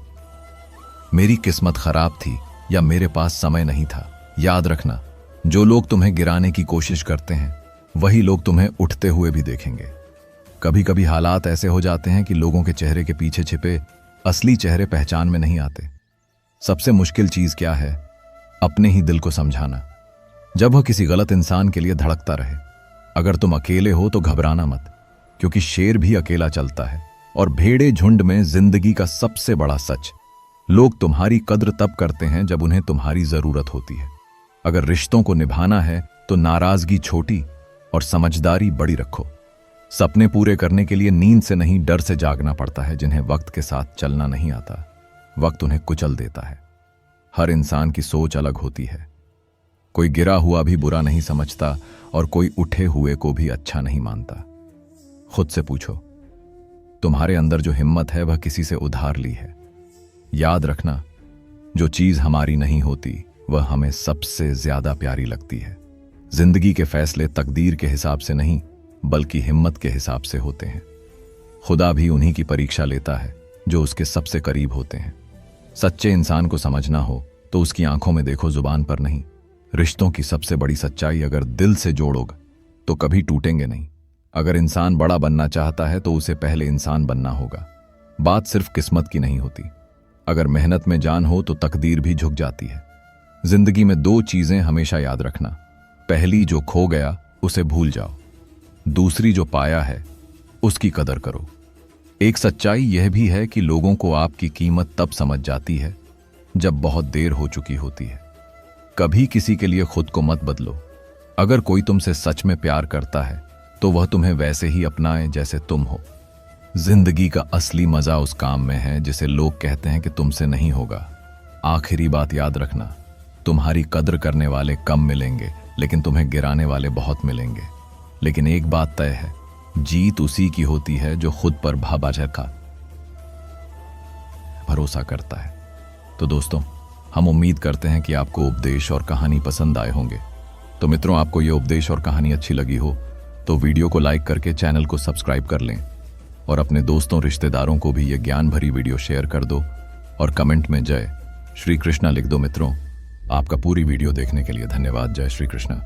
मेरी किस्मत खराब थी या मेरे पास समय नहीं था। याद रखना, जो लोग तुम्हें गिराने की कोशिश करते हैं वही लोग तुम्हें उठते हुए भी देखेंगे। कभी कभी हालात ऐसे हो जाते हैं कि लोगों के चेहरे के पीछे छिपे असली चेहरे पहचान में नहीं आते। सबसे मुश्किल चीज क्या है? अपने ही दिल को समझाना, जब वह किसी गलत इंसान के लिए धड़कता रहे। अगर तुम अकेले हो तो घबराना मत, क्योंकि शेर भी अकेला चलता है। और भेड़े झुंड में जिंदगी का सबसे बड़ा सच, लोग तुम्हारी कद्र तब करते हैं जब उन्हें तुम्हारी जरूरत होती है। अगर रिश्तों को निभाना है तो नाराजगी छोटी और समझदारी बड़ी रखो। सपने पूरे करने के लिए नींद से नहीं, डर से जागना पड़ता है। जिन्हें वक्त के साथ चलना नहीं आता, वक्त उन्हें कुचल देता है। हर इंसान की सोच अलग होती है। कोई गिरा हुआ भी बुरा नहीं समझता और कोई उठे हुए को भी अच्छा नहीं मानता। खुद से पूछो, तुम्हारे अंदर जो हिम्मत है वह किसी से उधार ली है? याद रखना, जो चीज हमारी नहीं होती वह हमें सबसे ज्यादा प्यारी लगती है। जिंदगी के फैसले तकदीर के हिसाब से नहीं, बल्कि हिम्मत के हिसाब से होते हैं। खुदा भी उन्हीं की परीक्षा लेता है जो उसके सबसे करीब होते हैं। सच्चे इंसान को समझना हो तो उसकी आंखों में देखो, जुबान पर नहीं। रिश्तों की सबसे बड़ी सच्चाई, अगर दिल से जोड़ोगे तो कभी टूटेंगे नहीं। अगर इंसान बड़ा बनना चाहता है तो उसे पहले इंसान बनना होगा। बात सिर्फ किस्मत की नहीं होती। अगर मेहनत में जान हो तो तकदीर भी झुक जाती है। जिंदगी में 2 चीजें हमेशा याद रखना, पहली जो खो गया उसे भूल जाओ, दूसरी जो पाया है उसकी कदर करो। एक सच्चाई यह भी है कि लोगों को आपकी कीमत तब समझ जाती है जब बहुत देर हो चुकी होती है। कभी किसी के लिए खुद को मत बदलो। अगर कोई तुमसे सच में प्यार करता है तो वह तुम्हें वैसे ही अपनाए जैसे तुम हो। जिंदगी का असली मजा उस काम में है जिसे लोग कहते हैं कि तुमसे नहीं होगा। आखिरी बात याद रखना, तुम्हारी कद्र करने वाले कम मिलेंगे, लेकिन तुम्हें गिराने वाले बहुत मिलेंगे। लेकिन एक बात तय है, जीत उसी की होती है जो खुद पर भरोसा करता है। तो दोस्तों, हम उम्मीद करते हैं कि आपको उपदेश और कहानी पसंद आए होंगे। तो मित्रों, आपको ये उपदेश और कहानी अच्छी लगी हो तो वीडियो को लाइक करके चैनल को सब्सक्राइब कर लें और अपने दोस्तों, रिश्तेदारों को भी ये ज्ञान भरी वीडियो शेयर कर दो और कमेंट में जय श्री कृष्णा लिख दो। मित्रों, आपका पूरी वीडियो देखने के लिए धन्यवाद। जय श्री कृष्णा।